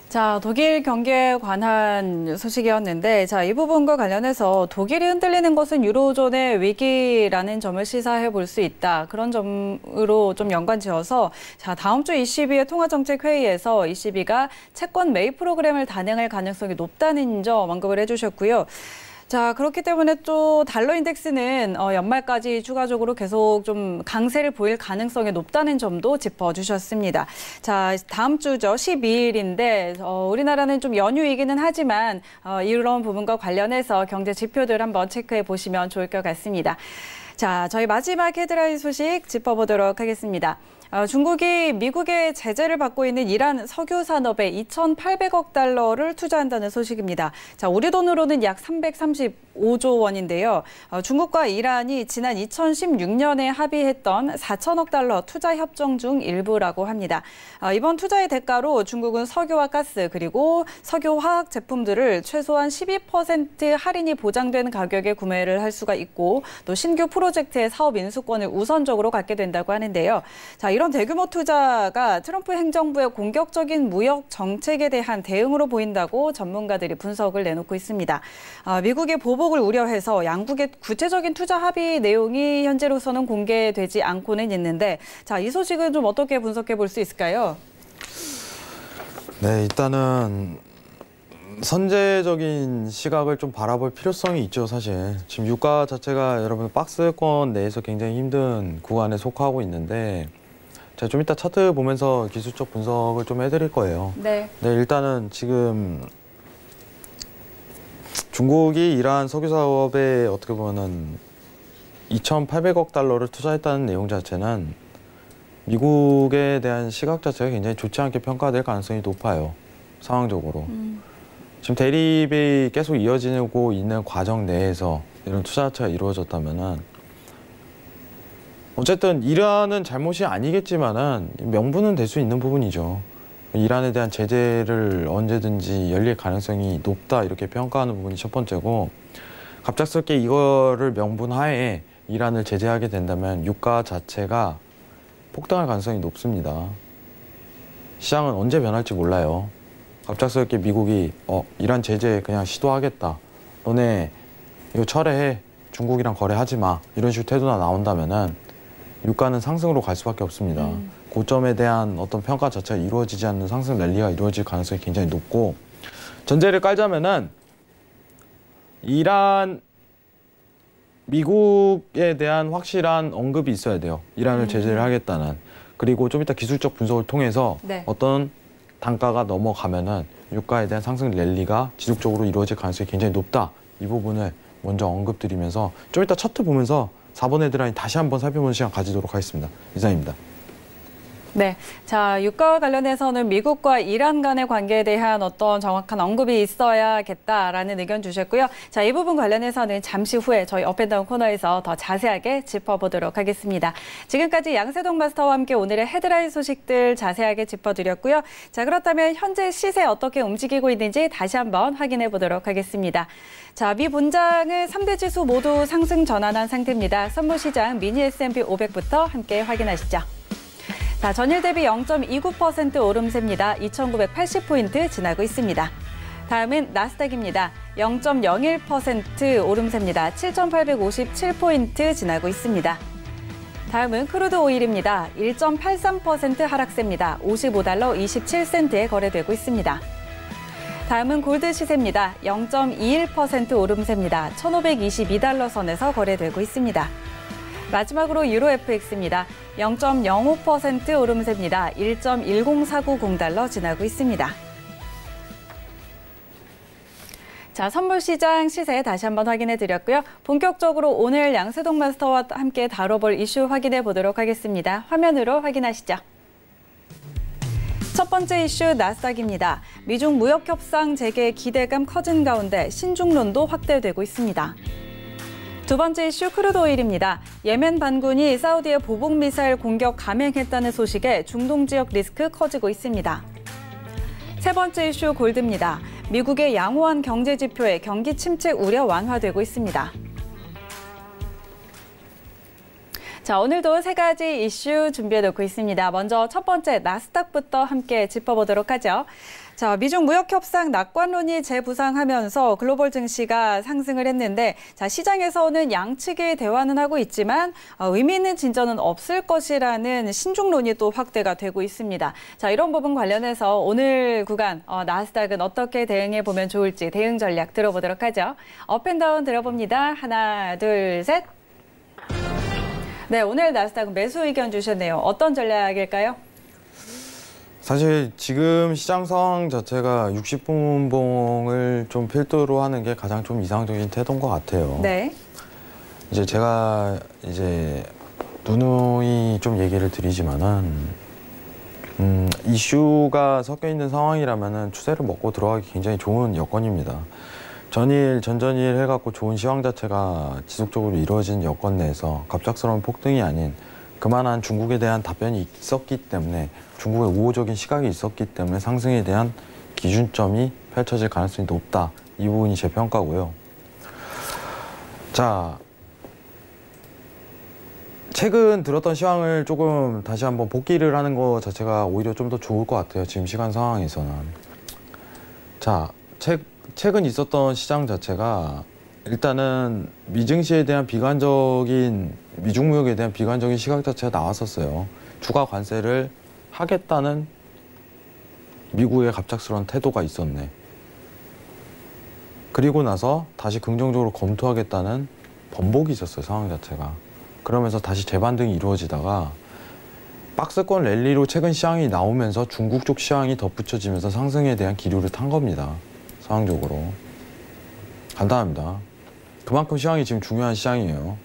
자, 독일 경기에 관한 소식이었는데, 자, 이 부분과 관련해서 독일이 흔들리는 것은 유로존의 위기라는 점을 시사해 볼 수 있다. 그런 점으로 좀 연관 지어서, 자, 다음 주 ECB의 통화정책회의에서 ECB가 채권 매입 프로그램을 단행할 가능성이 높다는 점 언급을 해주셨고요. 자, 그렇기 때문에 또 달러 인덱스는 연말까지 추가적으로 계속 좀 강세를 보일 가능성이 높다는 점도 짚어주셨습니다. 자, 다음 주죠. 12일인데 우리나라는 좀 연휴이기는 하지만 이런 부분과 관련해서 경제 지표들 한번 체크해 보시면 좋을 것 같습니다. 자, 저희 마지막 헤드라인 소식 짚어보도록 하겠습니다. 중국이 미국의 제재를 받고 있는 이란 석유 산업에 2,800억 달러를 투자한다는 소식입니다. 자, 우리 돈으로는 약 335조 원인데요. 중국과 이란이 지난 2016년에 합의했던 4천억 달러 투자 협정 중 일부라고 합니다. 이번 투자의 대가로 중국은 석유와 가스 그리고 석유 화학 제품들을 최소한 12% 할인이 보장된 가격에 구매를 할 수가 있고 또 신규 프로젝트의 사업 인수권을 우선적으로 갖게 된다고 하는데요. 자, 이런 대규모 투자가 트럼프 행정부의 공격적인 무역 정책에 대한 대응으로 보인다고 전문가들이 분석을 내놓고 있습니다. 미국의 보복을 우려해서 양국의 구체적인 투자 합의 내용이 현재로서는 공개되지 않고는 있는데, 자, 이 소식은 좀 어떻게 분석해 볼 수 있을까요? 네, 일단은 선제적인 시각을 좀 바라볼 필요성이 있죠, 사실. 지금 유가 자체가 여러분 박스권 내에서 굉장히 힘든 구간에 속하고 있는데 제가 좀 이따 차트 보면서 기술적 분석을 좀 해드릴 거예요. 네. 네, 일단은 지금 중국이 이러한 석유 사업에 어떻게 보면은 2,800억 달러를 투자했다는 내용 자체는 미국에 대한 시각 자체가 굉장히 좋지 않게 평가될 가능성이 높아요. 상황적으로. 지금 대립이 계속 이어지고 있는 과정 내에서 이런 투자 자체가 이루어졌다면은 어쨌든 이란은 잘못이 아니겠지만은 명분은 될 수 있는 부분이죠. 이란에 대한 제재를 언제든지 열릴 가능성이 높다 이렇게 평가하는 부분이 첫 번째고, 갑작스럽게 이거를 명분하에 이란을 제재하게 된다면 유가 자체가 폭등할 가능성이 높습니다. 시장은 언제 변할지 몰라요. 갑작스럽게 미국이 이란 제재 그냥 시도하겠다, 너네 이거 철회해, 중국이랑 거래하지 마, 이런 식으로 태도가 나온다면은 유가는 상승으로 갈 수밖에 없습니다. 고점에 대한 어떤 평가 자체가 이루어지지 않는 상승 랠리가 이루어질 가능성이 굉장히 높고, 전제를 깔자면은 이란, 미국에 대한 확실한 언급이 있어야 돼요. 이란을 제재를 하겠다는. 그리고 좀 이따 기술적 분석을 통해서 네. 어떤 단가가 넘어가면은 유가에 대한 상승 랠리가 지속적으로 이루어질 가능성이 굉장히 높다. 이 부분을 먼저 언급드리면서 좀 이따 차트 보면서 4번 헤드라인 다시 한번 살펴보는 시간 가지도록 하겠습니다. 이상입니다. 네. 자, 유가와 관련해서는 미국과 이란 간의 관계에 대한 어떤 정확한 언급이 있어야겠다라는 의견 주셨고요. 자, 이 부분 관련해서는 잠시 후에 저희 업앤다운 코너에서 더 자세하게 짚어보도록 하겠습니다. 지금까지 양세동 마스터와 함께 오늘의 헤드라인 소식들 자세하게 짚어드렸고요. 자, 그렇다면 현재 시세 어떻게 움직이고 있는지 다시 한번 확인해 보도록 하겠습니다. 자, 미 본장은 3대 지수 모두 상승 전환한 상태입니다. 선물시장 미니 S&P 500부터 함께 확인하시죠. 자, 전일 대비 0.29% 오름세입니다. 2,980포인트 지나고 있습니다. 다음은 나스닥입니다. 0.01% 오름세입니다. 7,857포인트 지나고 있습니다. 다음은 크루드 오일입니다. 1.83% 하락세입니다. 55달러 27센트에 거래되고 있습니다. 다음은 골드 시세입니다. 0.21% 오름세입니다. 1,522달러 선에서 거래되고 있습니다. 마지막으로 유로 FX입니다. 0.05% 오름세입니다. 1.10490달러 지나고 있습니다. 자, 선물시장 시세 다시 한번 확인해 드렸고요. 본격적으로 오늘 양세동 마스터와 함께 다뤄볼 이슈 확인해 보도록 하겠습니다. 화면으로 확인하시죠. 첫 번째 이슈 나스닥입니다. 미중 무역 협상 재개 기대감 커진 가운데 신중론도 확대되고 있습니다. 두 번째 이슈 크루드 오일입니다. 예멘 반군이 사우디의 보복 미사일 공격 감행했다는 소식에 중동 지역 리스크 커지고 있습니다. 세 번째 이슈 골드입니다. 미국의 양호한 경제 지표에 경기 침체 우려 완화되고 있습니다. 자, 오늘도 세 가지 이슈 준비해 놓고 있습니다. 먼저 첫 번째 나스닥부터 함께 짚어보도록 하죠. 자, 미중 무역 협상 낙관론이 재부상하면서 글로벌 증시가 상승을 했는데, 자, 시장에서는 양측의 대화는 하고 있지만 의미 있는 진전은 없을 것이라는 신중론이 또 확대가 되고 있습니다. 자, 이런 부분 관련해서 오늘 구간 나스닥은 어떻게 대응해 보면 좋을지 대응 전략 들어보도록 하죠. 업앤다운 들어봅니다. 하나, 둘, 셋. 네, 오늘 나스닥은 매수 의견 주셨네요. 어떤 전략일까요? 사실 지금 시장 상황 자체가 60분봉을 좀 필두로 하는 게 가장 좀 이상적인 태도인 것 같아요. 네. 이제 제가 누누이 좀 얘기를 드리지만은 이슈가 섞여 있는 상황이라면은 추세를 먹고 들어가기 굉장히 좋은 여건입니다. 전일, 전전일 해갖고 좋은 시황 자체가 지속적으로 이루어진 여건 내에서 갑작스러운 폭등이 아닌 그만한 중국에 대한 답변이 있었기 때문에, 중국의 우호적인 시각이 있었기 때문에 상승에 대한 기준점이 펼쳐질 가능성이 높다. 이 부분이 제 평가고요. 자, 최근 들었던 시황을 조금 다시 한번 복기를 하는 것 자체가 오히려 좀 더 좋을 것 같아요. 지금 시간 상황에서는. 자, 최근 있었던 시장 자체가 일단은 미증시에 대한 미중 무역에 대한 비관적인 시각 자체가 나왔었어요. 추가 관세를 하겠다는 미국의 갑작스러운 태도가 있었네. 그리고 나서 다시 긍정적으로 검토하겠다는 번복이 있었어요, 상황 자체가. 그러면서 다시 재반등이 이루어지다가 박스권 랠리로 최근 시황이 나오면서 중국 쪽 시황이 덧붙여지면서 상승에 대한 기류를 탄 겁니다. 상황적으로. 간단합니다. 그만큼 시황이 지금 중요한 시장이에요.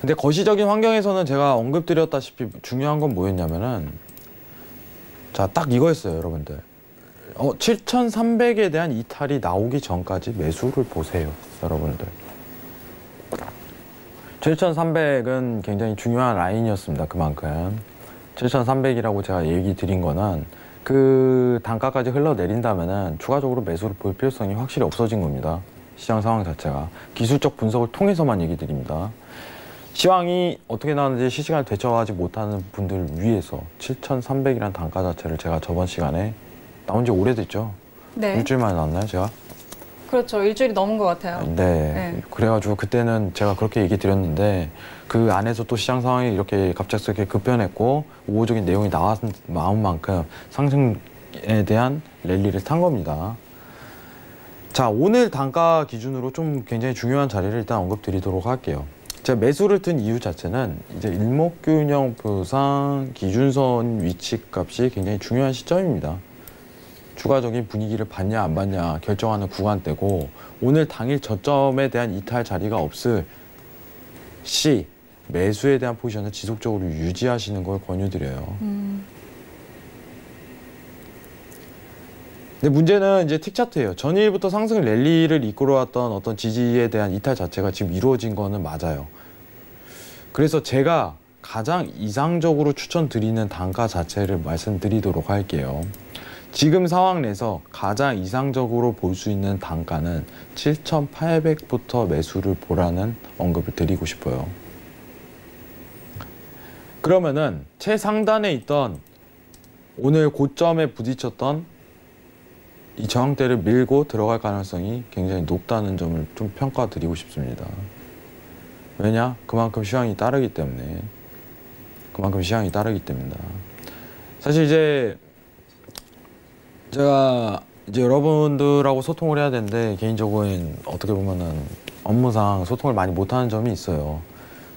근데 거시적인 환경에서는 제가 언급드렸다시피 중요한 건 뭐였냐면은, 자, 딱 이거였어요, 여러분들. 7,300에 대한 이탈이 나오기 전까지 매수를 보세요, 여러분들. 7,300은 굉장히 중요한 라인이었습니다. 그만큼 7,300이라고 제가 얘기 드린 거는 그 단가까지 흘러내린다면은 추가적으로 매수를 볼 필요성이 확실히 없어진 겁니다. 시장 상황 자체가 기술적 분석을 통해서만 얘기 드립니다. 시황이 어떻게 나왔는지 실시간에 대처하지 못하는 분들을 위해서 7,300이라는 단가 자체를 제가 저번 시간에 나온 지 오래됐죠. 네. 일주일 만에 나왔나요, 제가? 그렇죠. 일주일이 넘은 것 같아요. 네. 그래가지고 그때는 제가 그렇게 얘기 드렸는데 그 안에서 또 시장 상황이 이렇게 갑작스럽게 급변했고 우호적인 내용이 나온 만큼 상승에 대한 랠리를 탄 겁니다. 자, 오늘 단가 기준으로 좀 굉장히 중요한 자리를 일단 언급드리도록 할게요. 제가 매수를 튼 이유 자체는 이제 일목균형표상 기준선 위치 값이 굉장히 중요한 시점입니다. 추가적인 분위기를 받냐 안 받냐 결정하는 구간대고 오늘 당일 저점에 대한 이탈 자리가 없을 시 매수에 대한 포지션을 지속적으로 유지하시는 걸 권유드려요. 근데 문제는 이제 틱 차트예요. 전일부터 상승 랠리를 이끌어왔던 어떤 지지에 대한 이탈 자체가 지금 이루어진 거는 맞아요. 그래서 제가 가장 이상적으로 추천드리는 단가 자체를 말씀드리도록 할게요. 지금 상황 내에서 가장 이상적으로 볼 수 있는 단가는 7,800부터 매수를 보라는 언급을 드리고 싶어요. 그러면은 최상단에 있던 오늘 고점에 부딪혔던 이 저항대를 밀고 들어갈 가능성이 굉장히 높다는 점을 좀 평가드리고 싶습니다. 왜냐? 그만큼 시황이 따르기 때문에. 사실 이제 제가 이제 여러분들하고 소통을 해야 되는데 개인적으로는 어떻게 보면은 업무상 소통을 많이 못하는 점이 있어요.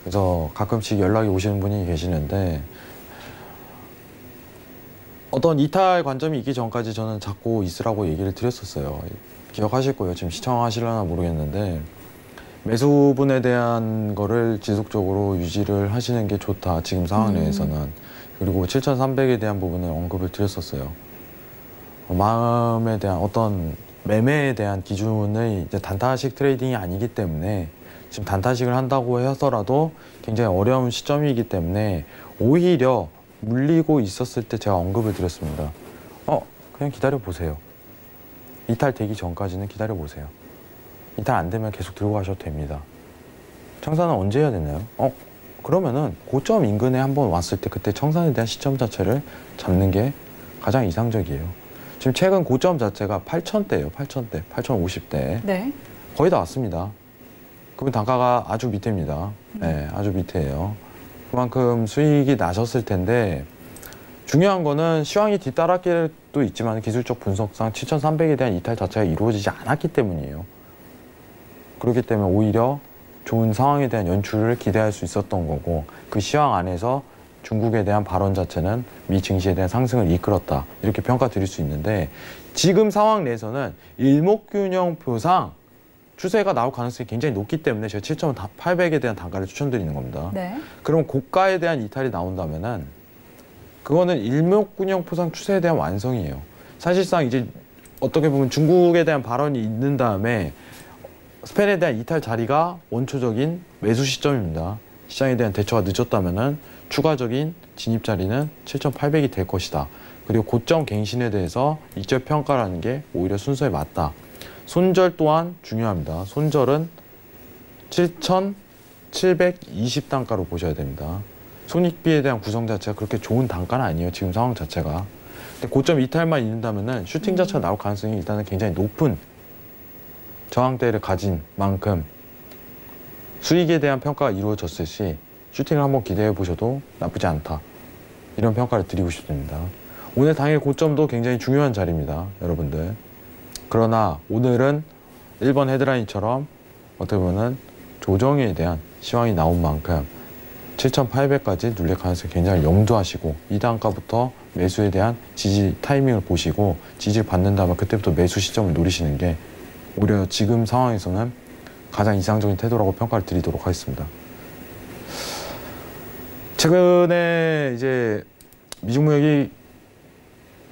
그래서 가끔씩 연락이 오시는 분이 계시는데 어떤 이탈 관점이 있기 전까지 저는 잡고 있으라고 얘기를 드렸었어요. 기억하실 거예요. 지금 시청하시려나 모르겠는데 매수분에 대한 거를 지속적으로 유지를 하시는 게 좋다. 지금 상황 내에서는. 그리고 7,300에 대한 부분을 언급을 드렸었어요. 마음에 대한 어떤 매매에 대한 기준의 이제 단타식 트레이딩이 아니기 때문에 지금 단타식을 한다고 하더라도 굉장히 어려운 시점이기 때문에 오히려 물리고 있었을 때 제가 언급을 드렸습니다. 그냥 기다려 보세요. 이탈 되기 전까지는 기다려 보세요. 이탈 안 되면 계속 들고 가셔도 됩니다. 청산은 언제 해야 되나요? 그러면은 고점 인근에 한번 왔을 때 그때 청산에 대한 시점 자체를 잡는 게 가장 이상적이에요. 지금 최근 고점 자체가 8,000대예요. 8,000대, 8,050대. 네. 거의 다 왔습니다. 그러면 단가가 아주 밑에입니다. 네, 아주 밑에예요. 그만큼 수익이 나셨을 텐데 중요한 거는 시황이 뒤따랐기도 있지만 기술적 분석상 7,300에 대한 이탈 자체가 이루어지지 않았기 때문이에요. 그렇기 때문에 오히려 좋은 상황에 대한 연출을 기대할 수 있었던 거고 그 시황 안에서 중국에 대한 발언 자체는 미 증시에 대한 상승을 이끌었다. 이렇게 평가 드릴 수 있는데 지금 상황 내에서는 일목균형표상 추세가 나올 가능성이 굉장히 높기 때문에 제가 7,800에 대한 단가를 추천드리는 겁니다. 네. 그럼 고가에 대한 이탈이 나온다면은 그거는 일목균형표상 추세에 대한 완성이에요. 사실상 이제 어떻게 보면 중국에 대한 발언이 있는 다음에 스팬에 대한 이탈 자리가 원초적인 매수 시점입니다. 시장에 대한 대처가 늦었다면은 추가적인 진입 자리는 7,800이 될 것이다. 그리고 고점 갱신에 대해서 이적 평가라는 게 오히려 순서에 맞다. 손절 또한 중요합니다. 손절은 7,720 단가로 보셔야 됩니다. 손익비에 대한 구성 자체가 그렇게 좋은 단가는 아니에요. 지금 상황 자체가. 근데 고점 이탈만 있는다면은 슈팅 자체가 나올 가능성이 일단은 굉장히 높은 저항대를 가진 만큼 수익에 대한 평가가 이루어졌을 시 슈팅을 한번 기대해 보셔도 나쁘지 않다. 이런 평가를 드리고 싶습니다. 오늘 당일 고점도 굉장히 중요한 자리입니다. 여러분들. 그러나 오늘은 1번 헤드라인처럼 어떻게 보면 조정에 대한 시황이 나온 만큼 7,800까지 눌릴 가능성이 굉장히 염두하시고 이 단가부터 매수에 대한 지지 타이밍을 보시고 지지를 받는다면 그때부터 매수 시점을 노리시는 게 오히려 지금 상황에서는 가장 이상적인 태도라고 평가를 드리도록 하겠습니다. 최근에 이제 미중무역이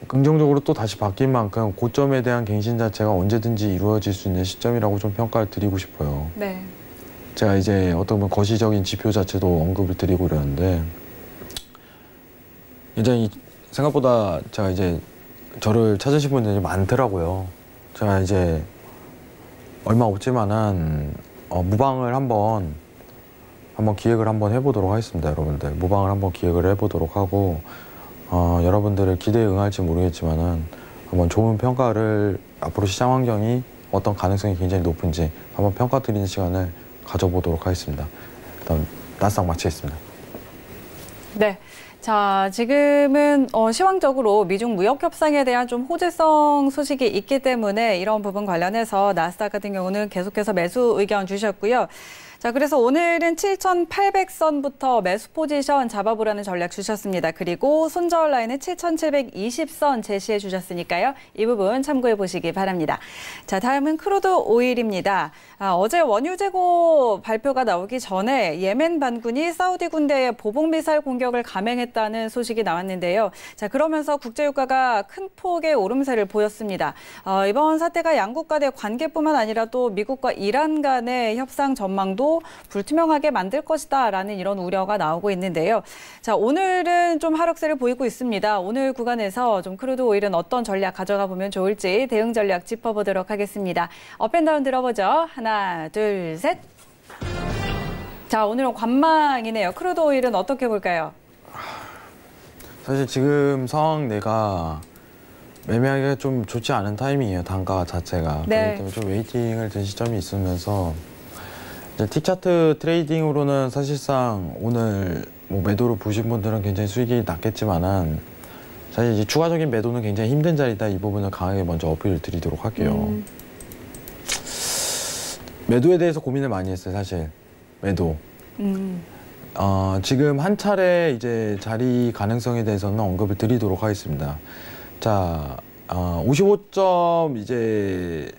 긍정적으로 또 다시 바뀐 만큼 고점에 대한 갱신 자체가 언제든지 이루어질 수 있는 시점이라고 좀 평가를 드리고 싶어요. 네. 제가 이제 어떤 보면 거시적인 지표 자체도 언급을 드리고 그러는데 굉장히 생각보다 제가 이제 저를 찾으신 분들이 많더라고요. 제가 이제 얼마 없지만은 무방을 한번 기획을 한번 해보도록 하겠습니다, 여러분들. 무방을 한번 기획을 해보도록 하고 여러분들의 기대에 응할지 모르겠지만은 한번 좋은 평가를 앞으로 시장 환경이 어떤 가능성이 굉장히 높은지 한번 평가 드리는 시간을 가져보도록 하겠습니다. 일단 나스닥 마치겠습니다. 네. 자, 지금은 시황적으로 미중 무역 협상에 대한 좀 호재성 소식이 있기 때문에 이런 부분 관련해서 나스닥 같은 경우는 계속해서 매수 의견 주셨고요. 자, 그래서 오늘은 7,800선부터 매수 포지션 잡아보라는 전략 주셨습니다. 그리고 손절 라인은 7,720선 제시해 주셨으니까요. 이 부분 참고해 보시기 바랍니다. 자, 다음은 크루드 오일입니다. 어제 원유 재고 발표가 나오기 전에 예멘 반군이 사우디 군대에 보복 미사일 공격을 감행했다는 소식이 나왔는데요. 자, 그러면서 국제유가가 큰 폭의 오름세를 보였습니다. 이번 사태가 양국 간의 관계뿐만 아니라 또 미국과 이란 간의 협상 전망도 불투명하게 만들 것이다라는 이런 우려가 나오고 있는데요. 자, 오늘은 좀 하락세를 보이고 있습니다. 오늘 구간에서 좀 크루드 오일은 어떤 전략 가져가 보면 좋을지 대응 전략 짚어보도록 하겠습니다. 업앤다운 들어보죠. 하나, 둘, 셋. 자, 오늘은 관망이네요. 크루드 오일은 어떻게 볼까요? 사실 지금 상황 내가 매매하기가 좀 좋지 않은 타이밍이에요, 단가 자체가. 네. 그렇기 때문에 좀 웨이팅을 든 시점이 있으면서 이제 틱차트 트레이딩으로는 사실상 오늘 뭐 매도로 보신 분들은 굉장히 수익이 났겠지만은 사실 이제 추가적인 매도는 굉장히 힘든 자리다. 이 부분을 강하게 먼저 어필을 드리도록 할게요. 매도에 대해서 고민을 많이 했어요, 사실. 매도. 지금 한 차례 이제 자리 가능성에 대해서는 언급을 드리도록 하겠습니다. 자, 55점 이제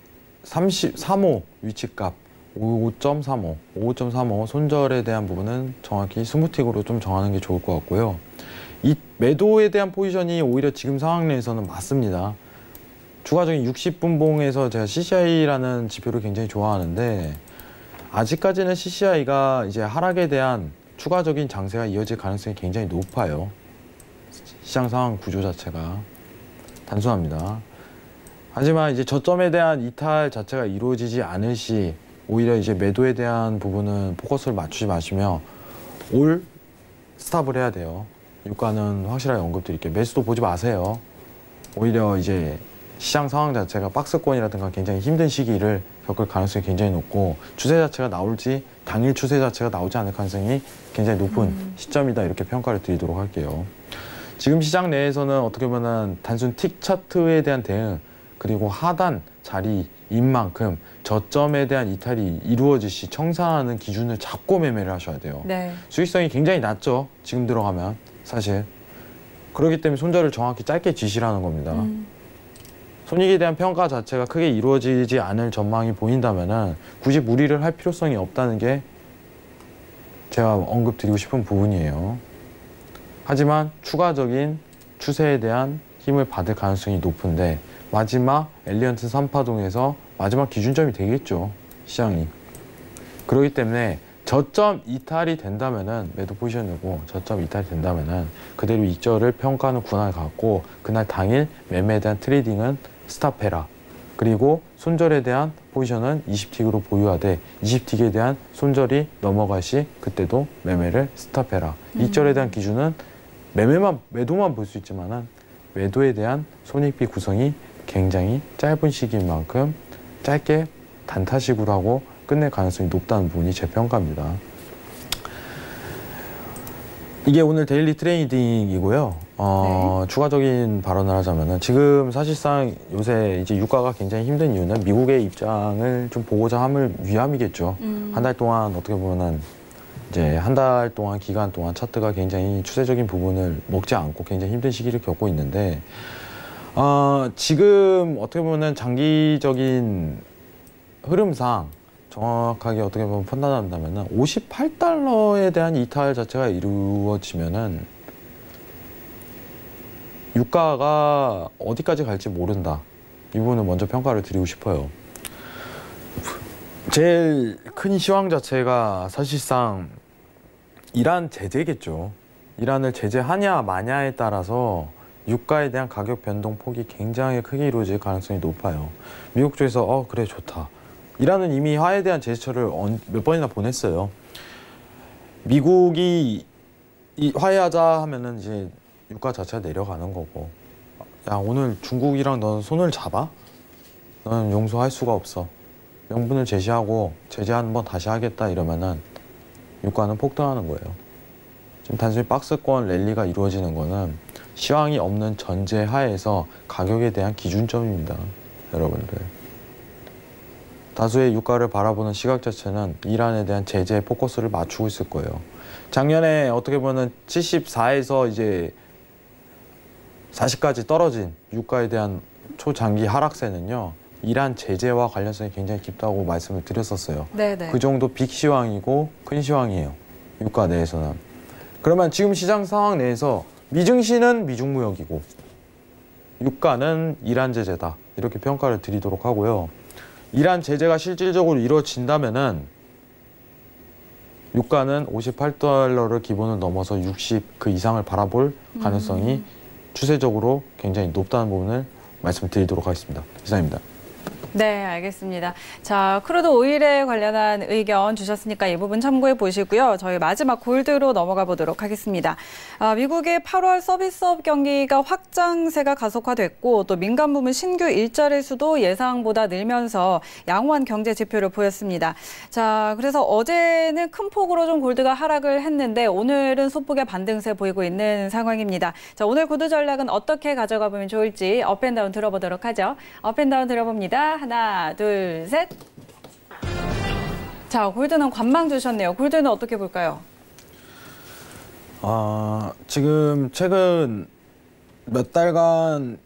33호 위치값 55.35 손절에 대한 부분은 정확히 스무틱으로 좀 정하는 게 좋을 것 같고요. 이 매도에 대한 포지션이 오히려 지금 상황 내에서는 맞습니다. 추가적인 60분봉에서 제가 CCI라는 지표를 굉장히 좋아하는데 아직까지는 CCI가 이제 하락에 대한 추가적인 장세가 이어질 가능성이 굉장히 높아요. 시장 상황 구조 자체가 단순합니다. 하지만 이제 저점에 대한 이탈 자체가 이루어지지 않을 시 오히려 이제 매도에 대한 부분은 포커스를 맞추지 마시며 올 스탑을 해야 돼요. 유가는 확실하게 언급드릴게요. 매수도 보지 마세요. 오히려 이제 시장 상황 자체가 박스권이라든가 굉장히 힘든 시기를 겪을 가능성이 굉장히 높고 추세 자체가 나올지 당일 추세 자체가 나오지 않을 가능성이 굉장히 높은 시점이다. 이렇게 평가를 드리도록 할게요. 지금 시장 내에서는 어떻게 보면 단순 틱 차트에 대한 대응 그리고 하단 자리인 만큼 저점에 대한 이탈이 이루어질 시 청산하는 기준을 잡고 매매를 하셔야 돼요. 네. 수익성이 굉장히 낮죠. 지금 들어가면 사실. 그렇기 때문에 손절을 정확히 짧게 지시라는 겁니다. 손익에 대한 평가 자체가 크게 이루어지지 않을 전망이 보인다면 굳이 무리를 할 필요성이 없다는 게 제가 언급드리고 싶은 부분이에요. 하지만 추가적인 추세에 대한 힘을 받을 가능성이 높은데 마지막 엘리언트 3파동에서 마지막 기준점이 되겠죠, 시장이. 그렇기 때문에 저점 이탈이 된다면은 매도 포지션이고 저점 이탈이 된다면은 그대로 익절을 평가하는 구간을 갖고 그날 당일 매매에 대한 트레이딩은 스탑해라. 그리고 손절에 대한 포지션은 20틱으로 보유하되 20틱에 대한 손절이 넘어갈 시 그때도 매매를 스탑해라. 익절에 대한 기준은 매도만 볼 수 있지만은 매도에 대한 손익비 구성이 굉장히 짧은 시기인 만큼 짧게 단타식으로 하고 끝낼 가능성이 높다는 부분이 제 평가입니다. 이게 오늘 데일리 트레이딩이고요. 네. 추가적인 발언을 하자면은 지금 사실상 요새 이제 유가가 굉장히 힘든 이유는 미국의 입장을 좀 보고자 함을 위함이겠죠. 한 달 동안 어떻게 보면은 이제 한 달 동안 기간 동안 차트가 굉장히 추세적인 부분을 먹지 않고 굉장히 힘든 시기를 겪고 있는데 지금 어떻게 보면 장기적인 흐름상 정확하게 어떻게 보면 판단한다면은 58달러에 대한 이탈 자체가 이루어지면은 유가가 어디까지 갈지 모른다. 이 부분을 먼저 평가를 드리고 싶어요. 제일 큰 시황 자체가 사실상 이란 제재겠죠. 이란을 제재하냐 마냐에 따라서 유가에 대한 가격 변동폭이 굉장히 크게 이루어질 가능성이 높아요. 미국 쪽에서 그래 좋다. 이란은 이미 화해에 대한 제스처를 몇 번이나 보냈어요. 미국이 화해하자 하면은 이제 유가 자체가 내려가는 거고, 야 오늘 중국이랑 넌 손을 잡아? 너는 용서할 수가 없어. 명분을 제시하고 제재 한번 다시 하겠다 이러면은 유가는 폭등하는 거예요. 지금 단순히 박스권 랠리가 이루어지는 거는 시황이 없는 전제 하에서 가격에 대한 기준점입니다. 여러분들. 다수의 유가를 바라보는 시각 자체는 이란에 대한 제재에 포커스를 맞추고 있을 거예요. 작년에 어떻게 보면 74에서 이제 40까지 떨어진 유가에 대한 초장기 하락세는요. 이란 제재와 관련성이 굉장히 깊다고 말씀을 드렸었어요. 네네. 그 정도 빅 시황이고 큰 시황이에요. 유가 내에서는. 그러면 지금 시장 상황 내에서 미증시는 미중무역이고 유가는 이란 제재다. 이렇게 평가를 드리도록 하고요. 이란 제재가 실질적으로 이루어진다면은 유가는 58달러를 기본을 넘어서 60 그 이상을 바라볼 가능성이 추세적으로 굉장히 높다는 부분을 말씀드리도록 하겠습니다. 이상입니다. 네, 알겠습니다. 자, 크루드 오일에 관련한 의견 주셨으니까 이 부분 참고해 보시고요. 저희 마지막 골드로 넘어가 보도록 하겠습니다. 미국의 8월 서비스업 경기가 확장세가 가속화됐고 또 민간 부문 신규 일자리 수도 예상보다 늘면서 양호한 경제 지표를 보였습니다. 자, 그래서 어제는 큰 폭으로 좀 골드가 하락을 했는데 오늘은 소폭의 반등세 보이고 있는 상황입니다. 자, 오늘 구두 전략은 어떻게 가져가 보면 좋을지 업앤다운 들어보도록 하죠. 업앤다운 들어봅니다. 하나, 둘, 셋. 자, 골드는 관망 주셨네요. 골드는 어떻게 볼까요? 지금 최근 몇 달간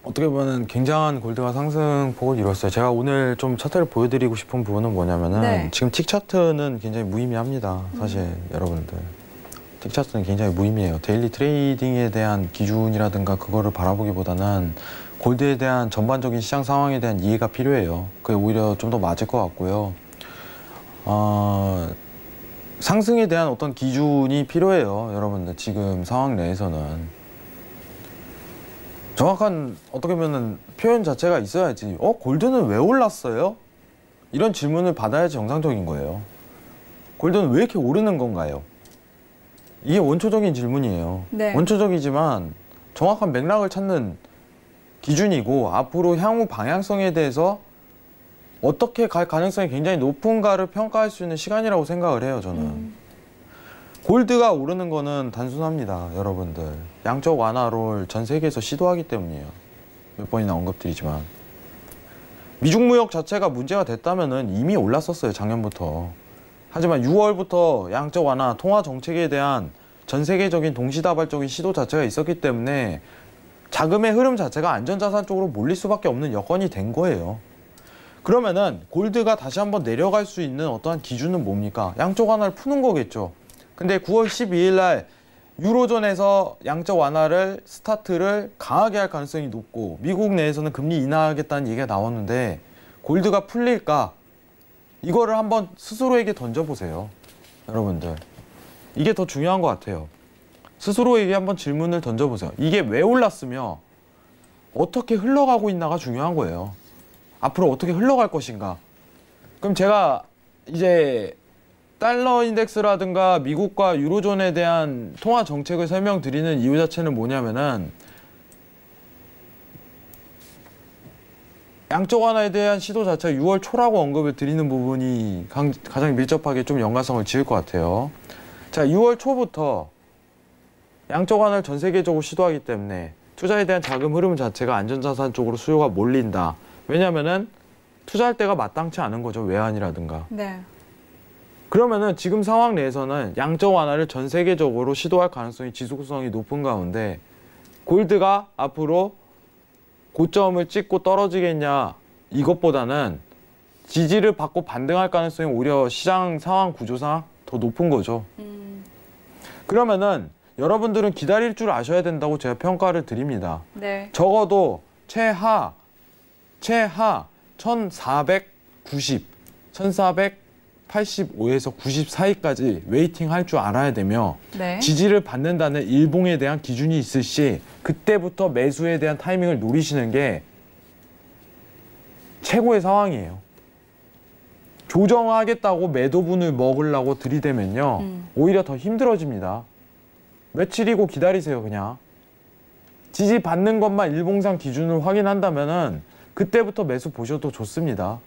어떻게 보면 굉장한 골드가 상승폭을 이뤘어요. 제가 오늘 좀 차트를 보여드리고 싶은 부분은 뭐냐면은 네. 지금 틱 차트는 굉장히 무의미합니다. 사실 여러분들. 틱 차트는 굉장히 무의미해요. 데일리 트레이딩에 대한 기준이라든가 그거를 바라보기보다는 골드에 대한 전반적인 시장 상황에 대한 이해가 필요해요. 그게 오히려 좀 더 맞을 것 같고요. 상승에 대한 어떤 기준이 필요해요. 여러분들 지금 상황 내에서는. 정확한 어떻게 보면 표현 자체가 있어야지. 골드는 왜 올랐어요? 이런 질문을 받아야지 정상적인 거예요. 골드는 왜 이렇게 오르는 건가요? 이게 원초적인 질문이에요. 네. 원초적이지만 정확한 맥락을 찾는 기준이고 앞으로 향후 방향성에 대해서 어떻게 갈 가능성이 굉장히 높은가를 평가할 수 있는 시간이라고 생각을 해요, 저는. 골드가 오르는 거는 단순합니다, 여러분들. 양적 완화를 전 세계에서 시도하기 때문이에요. 몇 번이나 언급드리지만. 미중 무역 자체가 문제가 됐다면은 이미 올랐었어요, 작년부터. 하지만 6월부터 양적 완화, 통화 정책에 대한 전 세계적인 동시다발적인 시도 자체가 있었기 때문에 자금의 흐름 자체가 안전자산 쪽으로 몰릴 수밖에 없는 여건이 된 거예요. 그러면은 골드가 다시 한번 내려갈 수 있는 어떠한 기준은 뭡니까? 양적 완화를 푸는 거겠죠. 근데 9월 12일 날 유로존에서 양적 완화를 스타트를 강하게 할 가능성이 높고 미국 내에서는 금리 인하하겠다는 얘기가 나왔는데 골드가 풀릴까? 이거를 한번 스스로에게 던져보세요. 여러분들. 이게 더 중요한 것 같아요. 스스로에게 한번 질문을 던져보세요. 이게 왜 올랐으며 어떻게 흘러가고 있나가 중요한 거예요. 앞으로 어떻게 흘러갈 것인가. 그럼 제가 이제 달러 인덱스라든가 미국과 유로존에 대한 통화 정책을 설명드리는 이유 자체는 뭐냐면은 양적 완화에 대한 시도 자체가 6월 초라고 언급을 드리는 부분이 가장 밀접하게 좀 연관성을 지을 것 같아요. 자, 6월 초부터 양적 완화를 전 세계적으로 시도하기 때문에 투자에 대한 자금 흐름 자체가 안전자산 쪽으로 수요가 몰린다. 왜냐면은 투자할 때가 마땅치 않은 거죠. 외환이라든가. 네. 그러면은 지금 상황 내에서는 양적 완화를 전 세계적으로 시도할 가능성이 지속성이 높은 가운데 골드가 앞으로 고점을 찍고 떨어지겠냐 이것보다는 지지를 받고 반등할 가능성이 오히려 시장 상황 구조상 더 높은 거죠. 그러면은 여러분들은 기다릴 줄 아셔야 된다고 제가 평가를 드립니다. 네. 적어도 최하 1400 90, 1485에서 90 사이까지 웨이팅 할 줄 알아야 되며 네. 지지를 받는다는 일봉에 대한 기준이 있을 시 그때부터 매수에 대한 타이밍을 노리시는 게 최고의 상황이에요. 조정하겠다고 매도분을 먹으려고 들이대면요. 오히려 더 힘들어집니다. 며칠이고 기다리세요, 그냥. 지지 받는 것만 일봉상 기준을 확인한다면은 그때부터 매수 보셔도 좋습니다.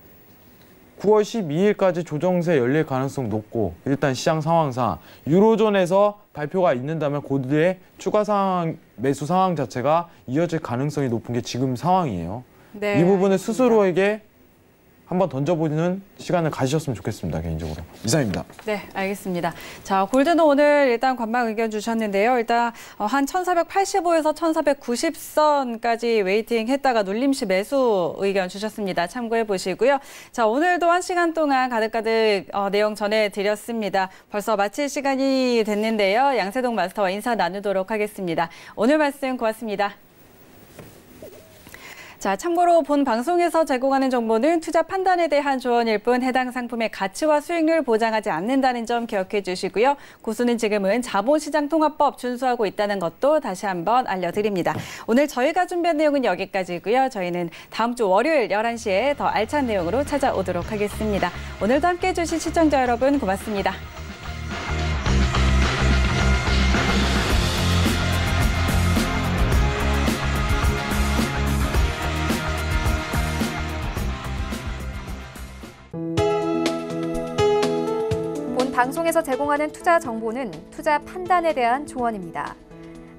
9월 12일까지 조정세 열릴 가능성 높고 일단 시장 상황상 유로존에서 발표가 있는다면 고도의 추가 상황, 매수 상황 자체가 이어질 가능성이 높은 게 지금 상황이에요. 네, 이 부분을 알겠습니다. 스스로에게 한번 던져보는 시간을 가지셨으면 좋겠습니다, 개인적으로. 이상입니다. 네, 알겠습니다. 자, 골드는 오늘 일단 관망 의견 주셨는데요. 일단 한 1485에서 1490선까지 웨이팅 했다가 눌림시 매수 의견 주셨습니다. 참고해 보시고요. 자, 오늘도 1시간 동안 가득가득 내용 전해드렸습니다. 벌써 마칠 시간이 됐는데요. 양세동 마스터와 인사 나누도록 하겠습니다. 오늘 말씀 고맙습니다. 자, 참고로 본 방송에서 제공하는 정보는 투자 판단에 대한 조언일 뿐 해당 상품의 가치와 수익률 보장하지 않는다는 점 기억해 주시고요. 고수는 지금은 자본시장통합법 준수하고 있다는 것도 다시 한번 알려드립니다. 오늘 저희가 준비한 내용은 여기까지고요. 저희는 다음 주 월요일 11시에 더 알찬 내용으로 찾아오도록 하겠습니다. 오늘도 함께해 주신 시청자 여러분 고맙습니다. 방송에서 제공하는 투자 정보는 투자 판단에 대한 조언입니다.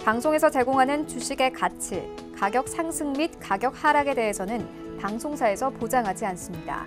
방송에서 제공하는 주식의 가치, 가격 상승 및 가격 하락에 대해서는 방송사에서 보장하지 않습니다.